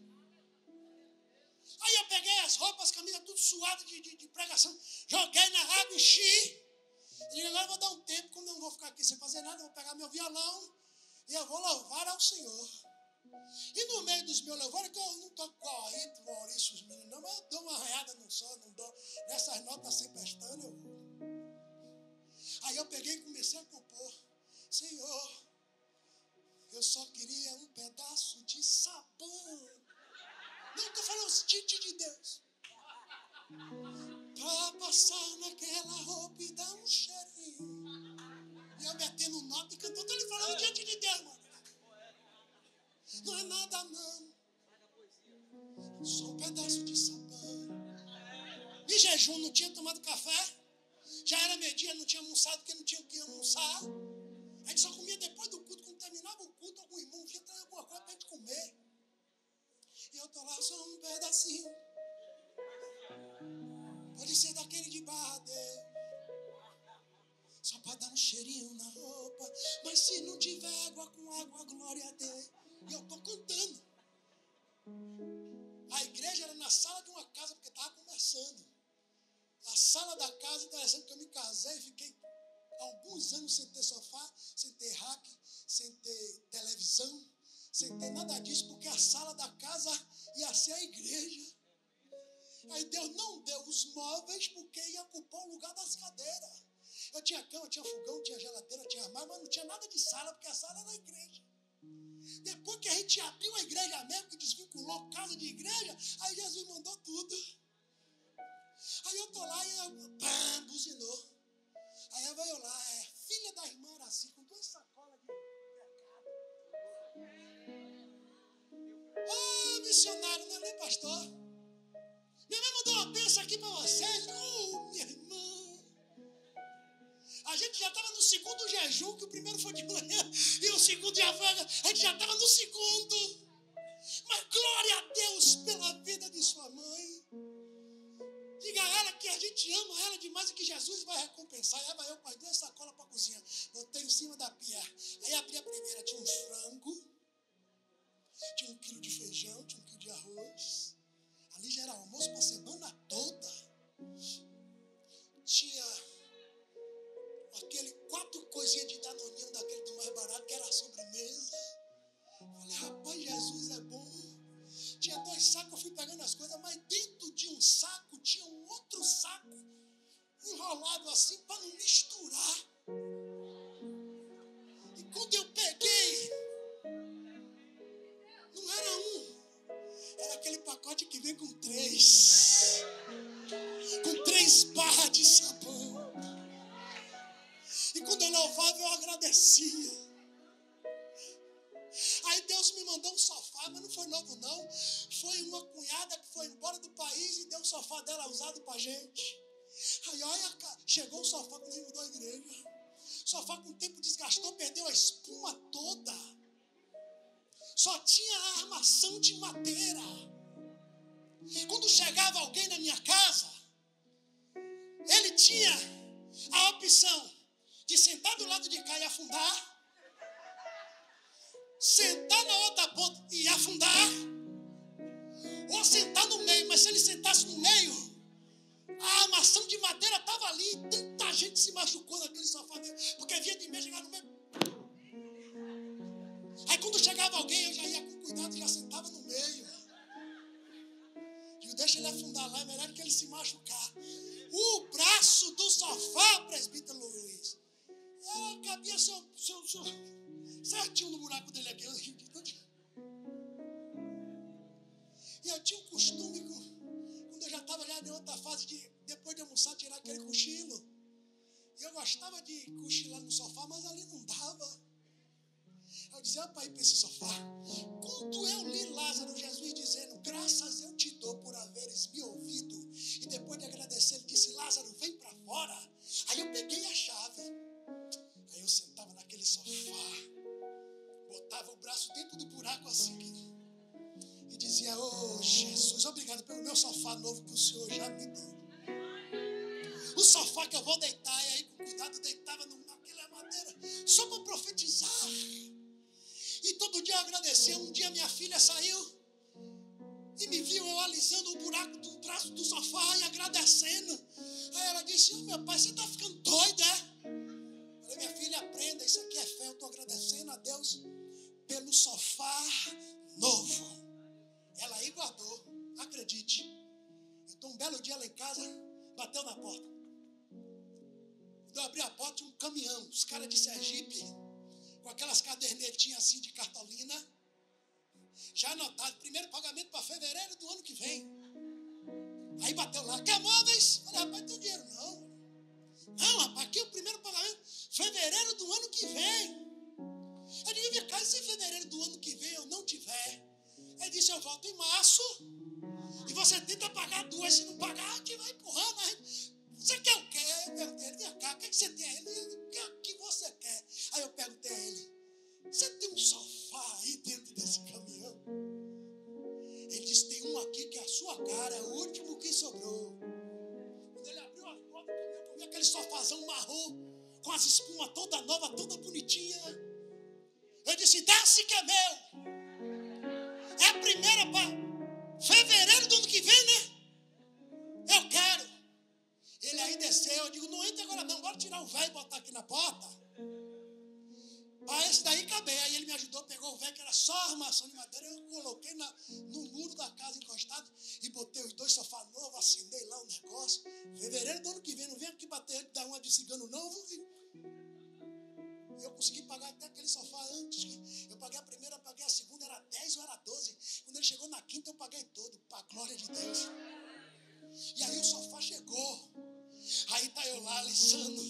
Aí eu peguei as roupas, camisa tudo suado de pregação, joguei na água, enchi, e agora eu vou dar um tempo, como eu não vou ficar aqui sem fazer nada, eu vou pegar meu violão, e eu vou louvar ao Senhor. E no meio dos meus louvores, que eu não toco corrente, Maurício, os meninos, não, mas eu dou uma arranhada no som, não dou. Nessas notas sem pestana, eu vou. Aí eu peguei e comecei a compor. Senhor, eu só queria um pedaço de sabão. Não estou falando de Deus. Para passar naquela roupa e dar um cheirinho. E eu metendo nota e cantando, estou lhe falando diante de Deus, mano. Não é nada, não. Só um pedaço de sabão. Em jejum, não tinha tomado café. Já era meio-dia, não tinha almoçado, porque não tinha o que almoçar. A gente só comia depois do culto. Quando terminava o culto, algum irmão vinha trazer alguma coisa para a gente comer. E eu estou lá, só um pedacinho. Pode ser daquele de barra dele. Só para dar um cheirinho na roupa. Mas se não tiver água com água, glória a Deus. E eu estou cantando. A igreja era na sala de uma casa, porque estava começando. A sala da casa, interessante que eu me casei e fiquei alguns anos sem ter sofá, sem ter rack, sem ter televisão, sem ter nada disso, porque a sala da casa ia ser a igreja. Aí Deus não deu os móveis, porque ia ocupar o lugar das cadeiras. Eu tinha cama, tinha fogão, tinha geladeira, tinha armário, mas não tinha nada de sala, porque a sala era a igreja. Depois que a gente abriu a igreja mesmo, que desvinculou casa de igreja, aí Jesus mandou tudo. Aí eu tô lá e pam, buzinou. Aí eu veio lá, filha da irmã Araci, com 2 sacolas de pecado. Ô, missionário, não é nem pastor. Minha mãe mandou uma bênção aqui para vocês. Minha irmã. A gente já estava no segundo jejum, que o primeiro foi de manhã e o segundo já foi. A gente já estava no segundo. Mas glória a Deus pela vida de sua mãe. Diga a ela que a gente ama ela demais e que Jesus vai recompensar. Aí vai eu com as 2 sacolas para a cozinha. Botei em cima da pia. Aí abri a primeira, tinha um frango, tinha 1 quilo de feijão, tinha 1 quilo de arroz. Ali já era almoço para a semana toda. Tinha aquele 4 coisinhas de danoninho daquele do mais barato, que era a sobremesa. Falei, rapaz, Jesus é bom. Tinha 2 sacos, eu fui pegando as coisas, mas dentro de um saco tinha um outro saco enrolado assim para não misturar. E quando eu peguei, não era um, era aquele pacote que vem com 3. Com 3 barras de sabão. E quando eu louvava, eu agradecia. Aí Deus me mandou um sofá, mas não foi novo não. Foi uma cunhada que foi embora do país e deu o sofá dela usado pra gente. Aí olha, chegou o sofá quando ele mudou a igreja. O sofá com o tempo desgastou, perdeu a espuma toda. Só tinha a armação de madeira. Quando chegava alguém na minha casa, ele tinha a opção de sentar do lado de cá e afundar, sentar na outra ponta e afundar, ou sentar no meio. Mas se ele sentasse no meio, a armação de madeira estava ali, e tanta gente se machucou naquele sofá mesmo, porque via de meio chegar no meio. Aí quando chegava alguém, eu já ia com cuidado, já sentava no meio. Digo, deixa ele afundar lá, é melhor que ele se machucar. O braço do sofá, presbítero Luiz, cabia certinho no buraco dele aqui. E eu tinha um costume, quando eu já estava em outra fase, de depois de almoçar, tirar aquele cochilo. E eu gostava de cochilar no sofá, mas ali não dava. Eu dizia, pai, para esse sofá. Quando eu li Lázaro, Jesus dizendo, graças eu te dou por haveres me ouvido. E depois de agradecer, ele disse, Lázaro, vem para fora. Aí eu peguei a chave. Aí eu sentava naquele sofá, botava o braço dentro do buraco assim, e dizia, oh Jesus, obrigado pelo meu sofá novo que o Senhor já me deu. O sofá que eu vou deitar, e aí com cuidado deitava naquela madeira, só para profetizar. E todo dia eu agradecia. Um dia minha filha saiu e me viu eu alisando o buraco do braço do sofá e agradecendo. Aí ela disse, meu pai, você está ficando doido, é? Eu falei, minha filha, aprenda, isso aqui é fé. Eu estou agradecendo a Deus pelo sofá novo. Ela aí guardou, acredite. Eu estou um belo dia lá em casa, bateu na porta. Quando eu abri a porta, tinha um caminhão, os caras de Sergipe, com aquelas cadernetinhas assim de cartolina, já anotado, primeiro pagamento para fevereiro do ano que vem. Aí bateu lá, quer móveis? Falei, rapaz, não tem dinheiro não. Não, rapaz, aqui é o primeiro pagamento, fevereiro do ano que vem. Eu digo, minha casa, se em fevereiro do ano que vem eu não tiver, ele disse, eu volto em março, e você tenta pagar 2, se não pagar, a gente vai empurrando, né? Você quer o quê? Eu perguntei a ele, vem cá, o que você tem aí? Ele, o que você quer? Aí eu perguntei a ele, você tem um sofá aí dentro desse caminhão? Ele disse, tem um aqui que é a sua cara, é o último que sobrou. Quando ele abriu a porta do caminhão, eu vi aquele sofazão marrom, com as espumas toda nova, toda bonitinha. Eu disse, desce que é meu. É a primeira para fevereiro do ano que vem, né? Eu quero. Ele aí desceu, eu digo, não entra agora não, bora tirar o velho e botar aqui na porta. Para esse daí caber. Aí ele me ajudou, pegou o velho, que era só armação de madeira, eu coloquei no muro da casa encostado e botei os 2 sofás novos, acendei lá o negócio. Fevereiro do ano que vem, não vem aqui bater antes, dar uma de cigano novo. Eu consegui pagar até aquele sofá antes. Eu paguei a primeira, paguei a segunda, era 10 ou era 12. Quando ele chegou na quinta, eu paguei todo, para a glória de Deus. E aí o sofá chegou. Aí está eu lá, alisando,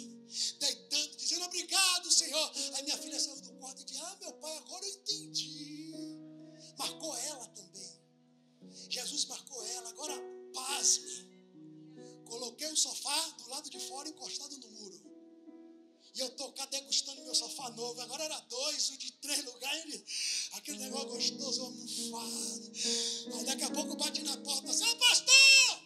deitando, dizendo, obrigado, Senhor. Aí minha filha saiu do quarto e disse, meu pai, agora eu entendi. Marcou ela também. Jesus marcou ela. Agora, pasme. Coloquei o sofá do lado de fora, encostado no muro. E eu estou cá degustando meu sofá novo. Agora era 2, o de 3 lugares. Aquele negócio gostoso, almofado. Aí daqui a pouco bate na porta assim, ô pastor!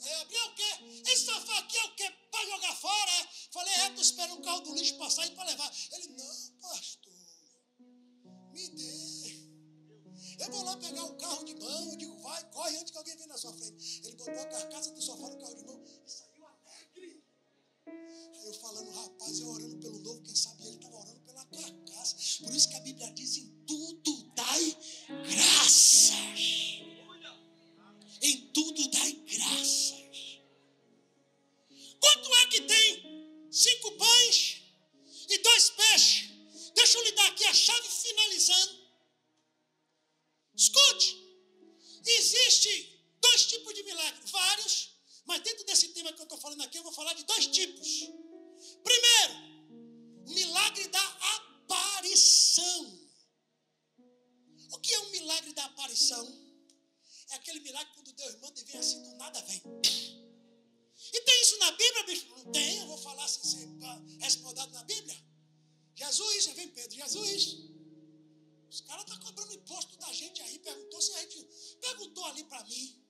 Aí eu abri, o quê? Esse sofá aqui é o quê? Para jogar fora? É? Falei, tô esperando o carro do lixo passar e para levar. Ele, não, pastor, me dê. Eu vou lá pegar o carro de mão. Eu digo, vai, corre antes que alguém venha na sua frente. Ele botou a carcaça do sofá no carro de mão e saiu alegre. Aí eu falando, rapaz, eu orando pelo novo, quem sabe ele estava orando pela carcaça. Por isso que a Bíblia diz, em tudo dai graças. Em tudo dai graças. Quanto é que tem 5 pães e 2 peixes? Deixa eu lhe dar aqui a chave finalizando. Escute, existe 2 tipos de milagres, vários, mas dentro desse tema que eu estou falando aqui, eu vou falar de 2 tipos. Primeiro, o milagre da aparição. O que é um milagre da aparição? É aquele milagre quando Deus manda e vem assim, do nada vem. E tem isso na Bíblia, bicho? Não tem, eu vou falar sem ser respaldado na Bíblia. Jesus, já vem Pedro, Jesus. Os caras estão cobrando imposto da gente aí, perguntou ali para mim.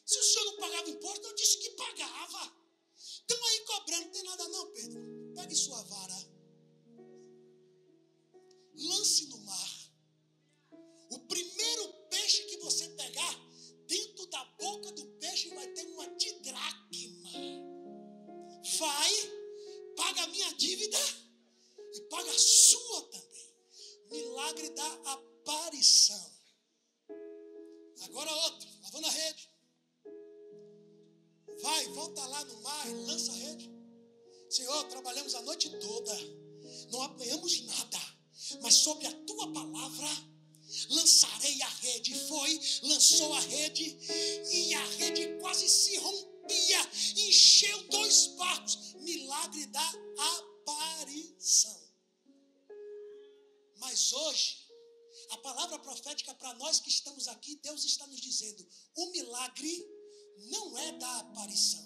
Se o senhor não pagava imposto, eu disse que pagava. Estão aí cobrando, não tem nada não, Pedro. pegue sua vara, lance no mar. O primeiro peixe que você pegar, dentro da boca do peixe vai ter uma didracma. Vai, paga a minha dívida e paga a sua também. Milagre da aparição. Agora outro, lavando a rede. Vai, volta lá no mar, lança a rede. Senhor, trabalhamos a noite toda, não apanhamos nada, mas sobre a tua palavra lançarei a rede. Foi, lançou a rede e a rede quase se rompia, encheu 2 barcos. Milagre da aparição. Mas hoje, a palavra profética para nós que estamos aqui, Deus está nos dizendo: o milagre não é da aparição.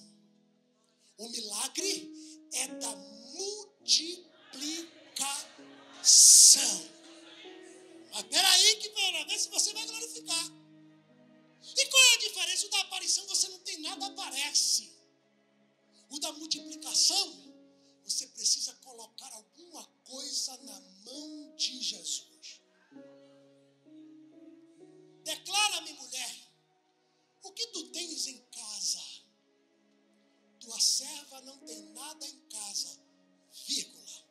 O milagre é da multiplicação. Mas peraí, que para ver se você vai glorificar. E qual é a diferença? O da aparição você não tem nada, aparece. O da multiplicação, você precisa colocar alguma coisa na mão de Jesus. Declara-me, mulher, o que tu tens em casa? Tua serva não tem nada em casa, vírgula.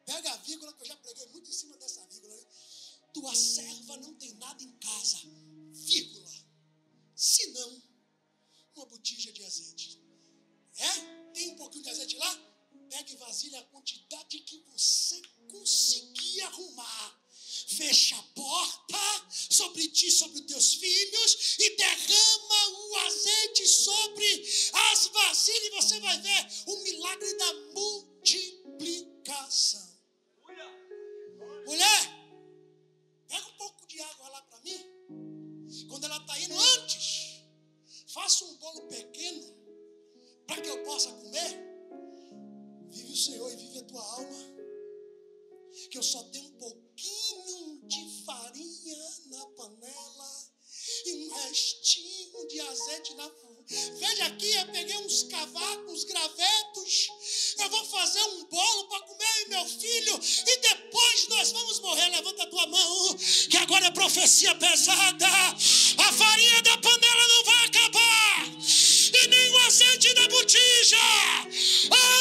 Pega a vírgula, que eu já preguei muito em cima dessa vírgula. Né? Tua serva não tem nada em casa, vírgula. Senão, uma botija de azeite. Tem um pouquinho de azeite lá? Pega e vasilha a quantidade que você conseguir arrumar. Fecha a porta sobre ti, sobre os teus filhos e derrama o azeite sobre as vasilhas e você vai ver o milagre da multiplicação. Mulher, pega um pouco de água lá para mim. Quando ela está indo antes, faça um bolo pequeno para que eu possa comer. Vive o Senhor e vive a tua alma. Que eu só tenho um pouquinho de farinha na panela e um restinho de azeite na forma. Veja aqui, eu peguei uns cavacos, uns gravetos. Eu vou fazer um bolo para comer eu e meu filho e depois nós vamos morrer. Levanta a tua mão, que agora é profecia pesada. A farinha da panela não vai acabar e nem o azeite da botija.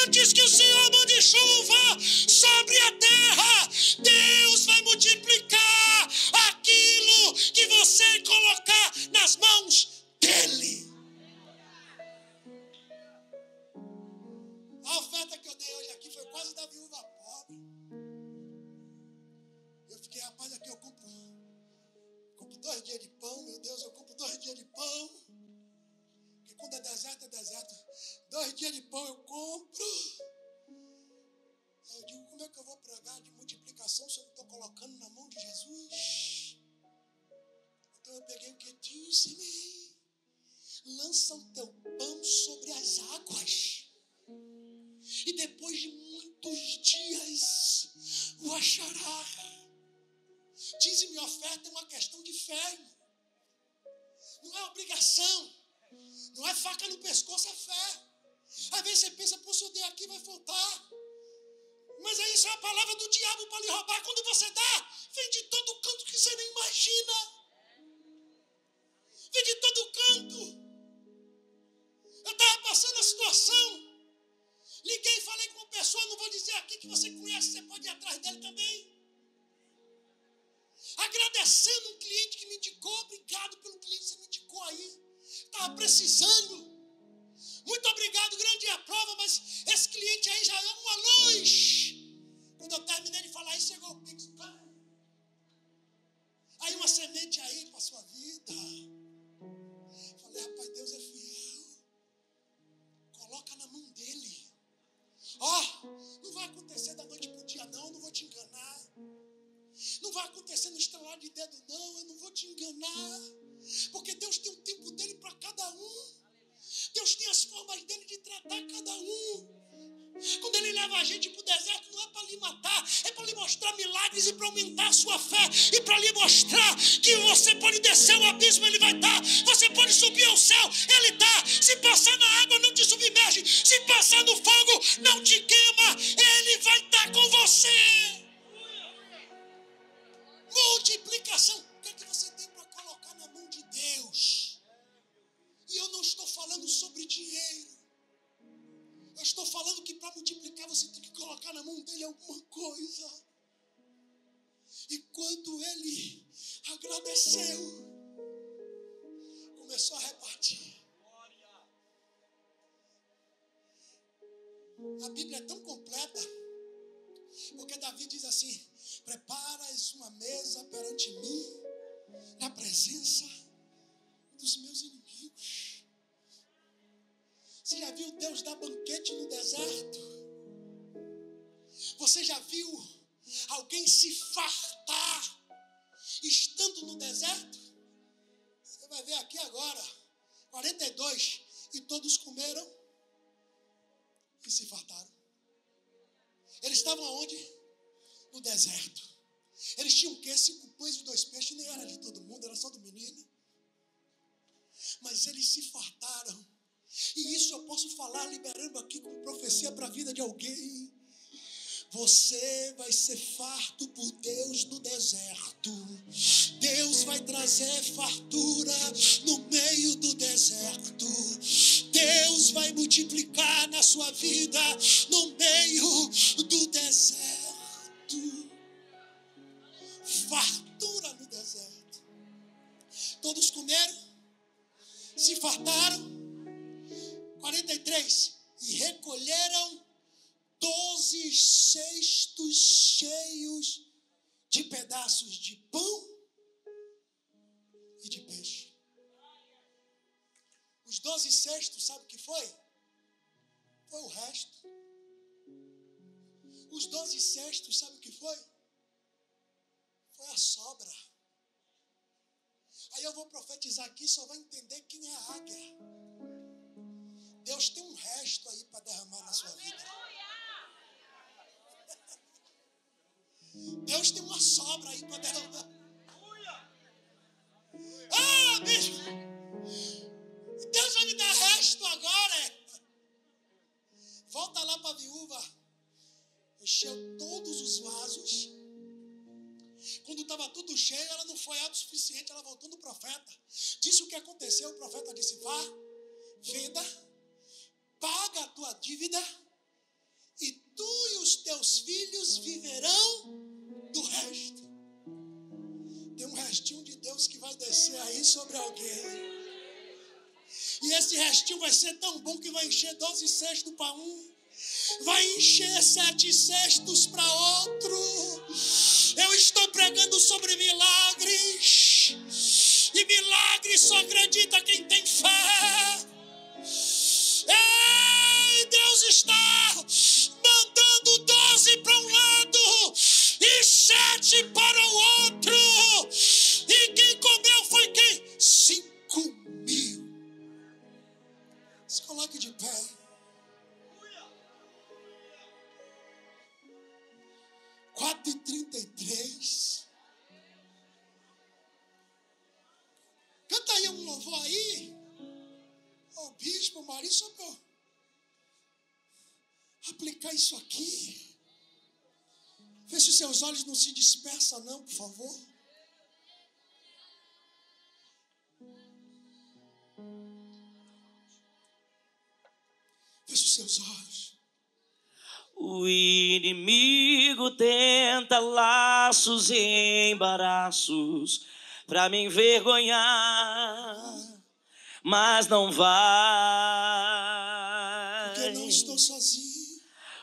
Antes que o Senhor mande chuva sobre a terra, Deus vai multiplicar aquilo que você colocar nas mãos dEle. A oferta que eu dei hoje aqui foi quase da viúva pobre. Eu fiquei, rapaz, aqui eu compro 2 dias de pão, meu Deus, eu compro 2 dias de pão. Porque quando é deserto, é deserto. 2 dias de pão eu compro. Eu digo, como é que eu vou pregar de multiplicação se eu não estou colocando na mão de Jesus? Então eu peguei o que disse-me: lança o teu pão sobre as águas. E depois de muitos dias o achará. Dízimo e oferta é uma questão de fé. Não é obrigação. Não é faca no pescoço, é fé. Às vezes você pensa, pô, se eu der aqui vai faltar. Mas aí isso é a palavra do diabo para lhe roubar. Quando você dá, vem de todo canto que você nem imagina. Vem de todo canto. Eu estava passando a situação. Liguei e falei com uma pessoa, não vou dizer aqui que você conhece, você pode ir atrás dele também. Agradecendo um cliente que me indicou, obrigado pelo cliente que você me indicou aí. Estava precisando. Muito obrigado, grande é a prova, mas esse cliente aí já é uma luz. Quando eu terminei de falar isso, chegou o Pix. Aí uma semente aí para a sua vida. Falei, rapaz, Deus é fiel. Coloca na mão dele. Não vai acontecer da noite para o dia, não, eu não vou te enganar. Não vai acontecer no estralar de dedo, não, eu não vou te enganar. Porque Deus tem um tempo dele para cada um. Deus tem as formas dele de tratar cada um. Quando ele leva a gente para o deserto, não é para lhe matar, é para lhe mostrar milagres milagres e para aumentar a sua fé e para lhe mostrar que você pode descer o abismo, Ele vai estar. Você pode subir ao céu, Ele está. Se passar na água, não te submerge. Se passar no fogo, não te queima. Ele vai estar com você. Multiplicação. O que é que você tem para colocar na mão de Deus? E eu não estou falando sobre dinheiro. Eu estou falando que para multiplicar você tem que colocar na mão dele alguma coisa. E quando ele agradeceu, começou a repartir. A Bíblia é tão completa, porque Davi diz assim: preparas uma mesa perante mim, na presença dos meus inimigos. Você já viu Deus dar banquete no deserto? Você já viu alguém se fartar estando no deserto? Você vai ver aqui agora, 42, e todos comeram e se fartaram. Eles estavam aonde? No deserto. Eles tinham o quê? 5 pães e 2 peixes, nem era de todo mundo, era só do menino. Mas eles se fartaram. E isso eu posso falar liberando aqui como profecia para a vida de alguém. Você vai ser farto por Deus no deserto. Deus vai trazer fartura no meio do deserto. Deus vai multiplicar na sua vida no meio do deserto. Fartura no deserto. Todos comeram, se fartaram. 43. E recolheram 12 cestos cheios de pedaços de pão e de peixe. Os 12 cestos, sabe o que foi? Foi o resto. Os 12 cestos, sabe o que foi? Foi a sobra. Aí eu vou profetizar aqui, só vai entender quem é a águia. Deus tem um resto aí para derramar na sua vida. Deus tem uma sobra aí para derramar. Ah, bicho! Deus vai me dar resto agora. Volta lá para a viúva. Encheu todos os vasos. Quando estava tudo cheio, ela não foi autossuficiente. Ela voltou no profeta. Disse o que aconteceu. O profeta disse: vá, venda, paga a tua dívida, e tu e os teus filhos viverão do resto. Tem um restinho de Deus que vai descer aí sobre alguém. E esse restinho vai ser tão bom que vai encher 12 cestos para um, vai encher 7 cestos para outro. Eu estou pregando sobre milagres. E milagres só acredita quem tem fé. Ei, Deus está mandando 12 para um lado e 7 para o outro. E quem comeu foi quem? 5.000. Se coloque de pé. Quatro e 33. Canta aí um louvor aí. Ô bispo, Maria, só para eu aplicar isso aqui. Vê se os seus olhos não se dispersam não, por favor. Feche os seus olhos. O inimigo tenta laços e embaraços para me envergonhar, mas não vai. Porque eu não estou sozinho.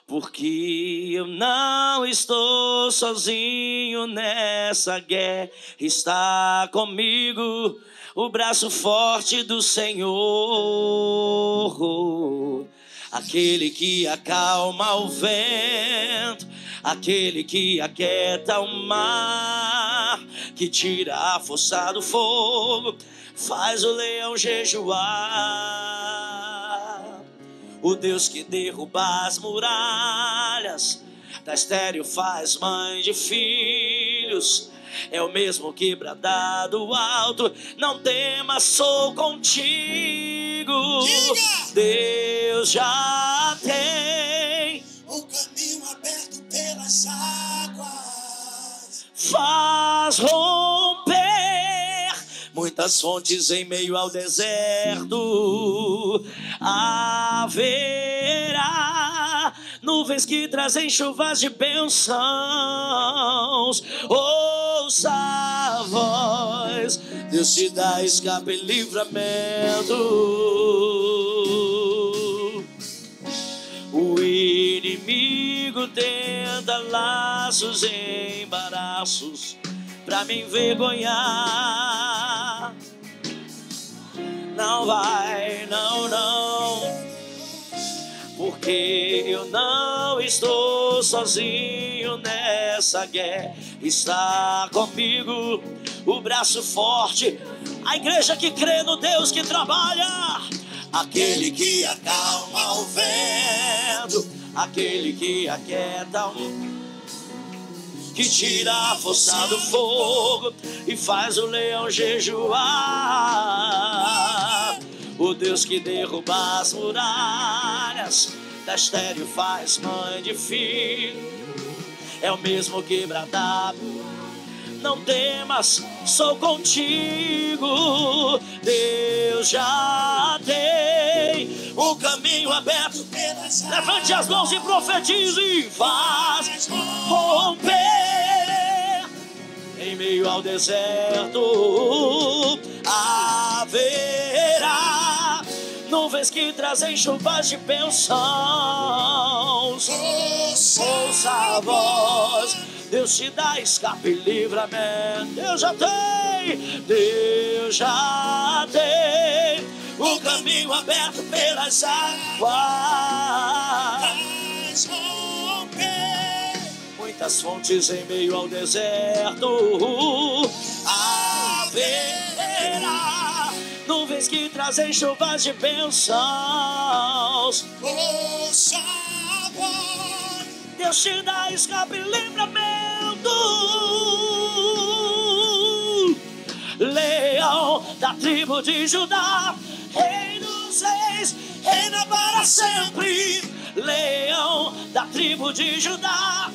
Porque eu não estou sozinho nessa guerra. Está comigo o braço forte do Senhor. Aquele que acalma o vento, aquele que aquieta o mar, que tira a força do fogo, faz o leão jejuar. O Deus que derruba as muralhas, da estéril faz mãe de filho. filhos. É o mesmo que bradar do alto: não temas, sou contigo. Diga! Deus já tem O caminho aberto pelas águas. faz romper muitas fontes em meio ao deserto. Haverá nuvens que trazem chuvas de bênçãos. Ouça a voz, Deus te dá escape e livramento. O inimigo tenta laços e embaraços pra me envergonhar. Não vai, não, não, porque eu não estou sozinho nessa guerra. Está comigo o braço forte, a igreja que crê no Deus que trabalha. Aquele que acalma o vento, aquele que aquieta que tira a força do fogo e faz o leão jejuar. O Deus que derruba as muralhas, da estéril faz mãe de filho. É o mesmo que bradar: não temas, sou contigo. Deus já tem o caminho aberto pelas águas. Levante as mãos e profetize: faz romper em meio ao deserto. Haverá nuvens que trazem chuvas de bênçãos. Ouça a voz, Deus te dá escape e livramento. Deus já tem o caminho aberto pelas águas. Muitas fontes em meio ao deserto. Haverá nuvens que trazem chuvas de bênçãos. Ouça a voz, Deus te dá escape e livramento. Leão da tribo de Judá, Rei dos reis, reina para sempre. Leão da tribo de Judá,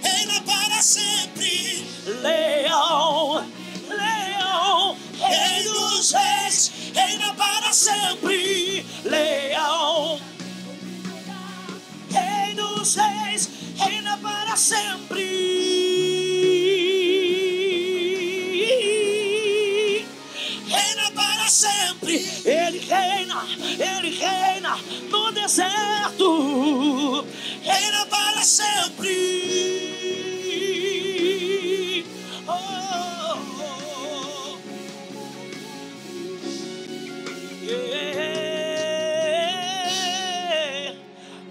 reina para sempre. Leão, Leão, Rei dos reis, reina para sempre. Leão, Rei dos reis, reina para sempre. Reina para sempre. Ele reina no deserto. Reina para sempre. Oh, oh, oh. Yeah.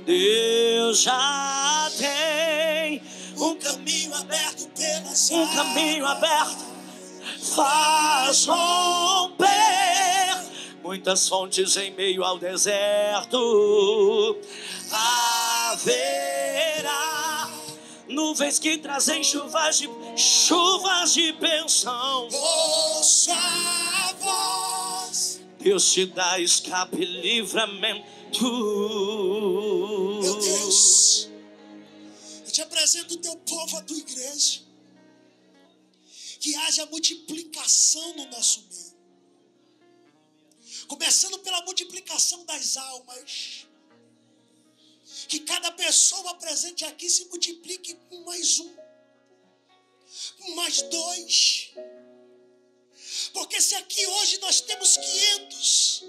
Deus já tem Um caminho aberto pelas um águas. caminho aberto, faz romper muitas fontes em meio ao deserto. Haverá nuvens que trazem chuvas de bênção. Ouça a voz, Deus te dá escape e livramento. meu Deus. Eu te apresento o teu povo, a tua igreja. Que haja multiplicação no nosso meio. Começando pela multiplicação das almas. Que cada pessoa presente aqui se multiplique com mais um, com mais dois. Porque se aqui hoje nós temos 500,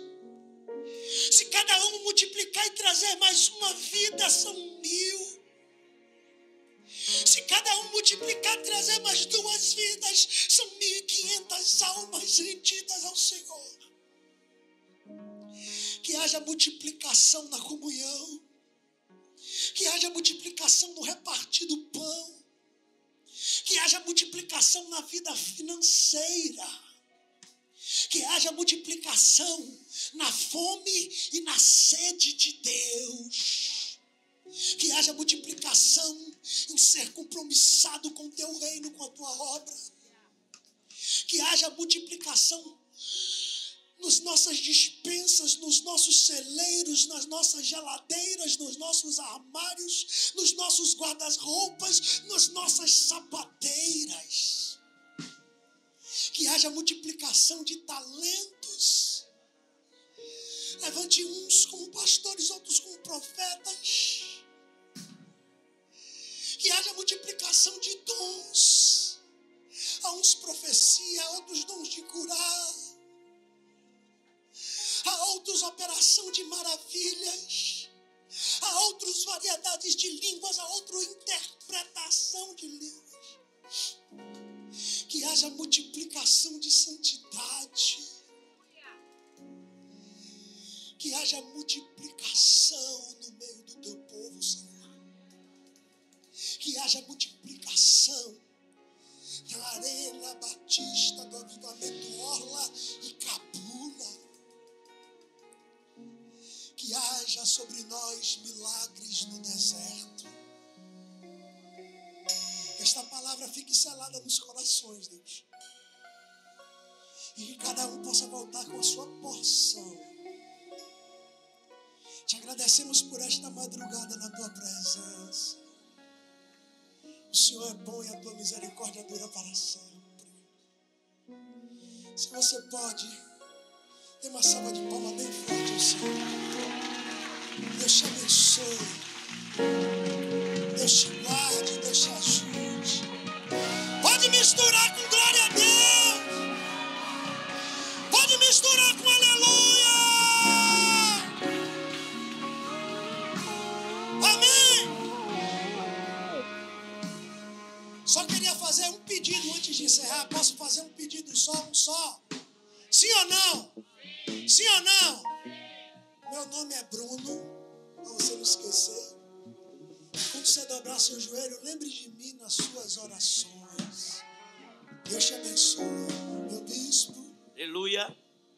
se cada um multiplicar e trazer mais uma vida, são 1000. Se cada um multiplicar e trazer mais 2 vidas, são 1500 almas rendidas ao Senhor. Que haja multiplicação na comunhão. Que haja multiplicação no repartir do pão. Que haja multiplicação na vida financeira. Que haja multiplicação na fome e na sede de Deus. Que haja multiplicação em ser compromissado com o teu reino, com a tua obra. Que haja multiplicação nas nossas despensas, nos nossos celeiros, nas nossas geladeiras, nos nossos armários, nos nossos guarda-roupas, nas nossas sapateiras. Que haja multiplicação de talentos. Levante uns como pastores, outros como profetas. Que haja multiplicação de dons. A uns profecia, a outros dons de curar. A outros operação de maravilhas. A outros variedades de línguas, a outros interpretação de línguas. Que haja multiplicação de santidade. Que haja multiplicação no meio do teu povo, Senhor. Que haja multiplicação na Arena Batista do Avivamento Orla e Cabula. Que haja sobre nós milagres no deserto. Que esta palavra fique selada nos corações, Deus. E que cada um possa voltar com a sua porção. Te agradecemos por esta madrugada na tua presença. O Senhor é bom e a tua misericórdia dura para sempre. Se você pode, dê uma salva de palmas bem forte ao Senhor. Deus te abençoe. Deus te guarde, Deus te ajude. Pode misturar com glória a Deus. Pode misturar com aleluia. Só queria fazer um pedido antes de encerrar. Posso fazer um pedido só? Um só? Sim ou não? Sim ou não? Meu nome é Bruno, para você não esquecer. Quando você dobrar seu joelho, lembre de mim nas suas orações. Deus te abençoe, meu bispo. Aleluia.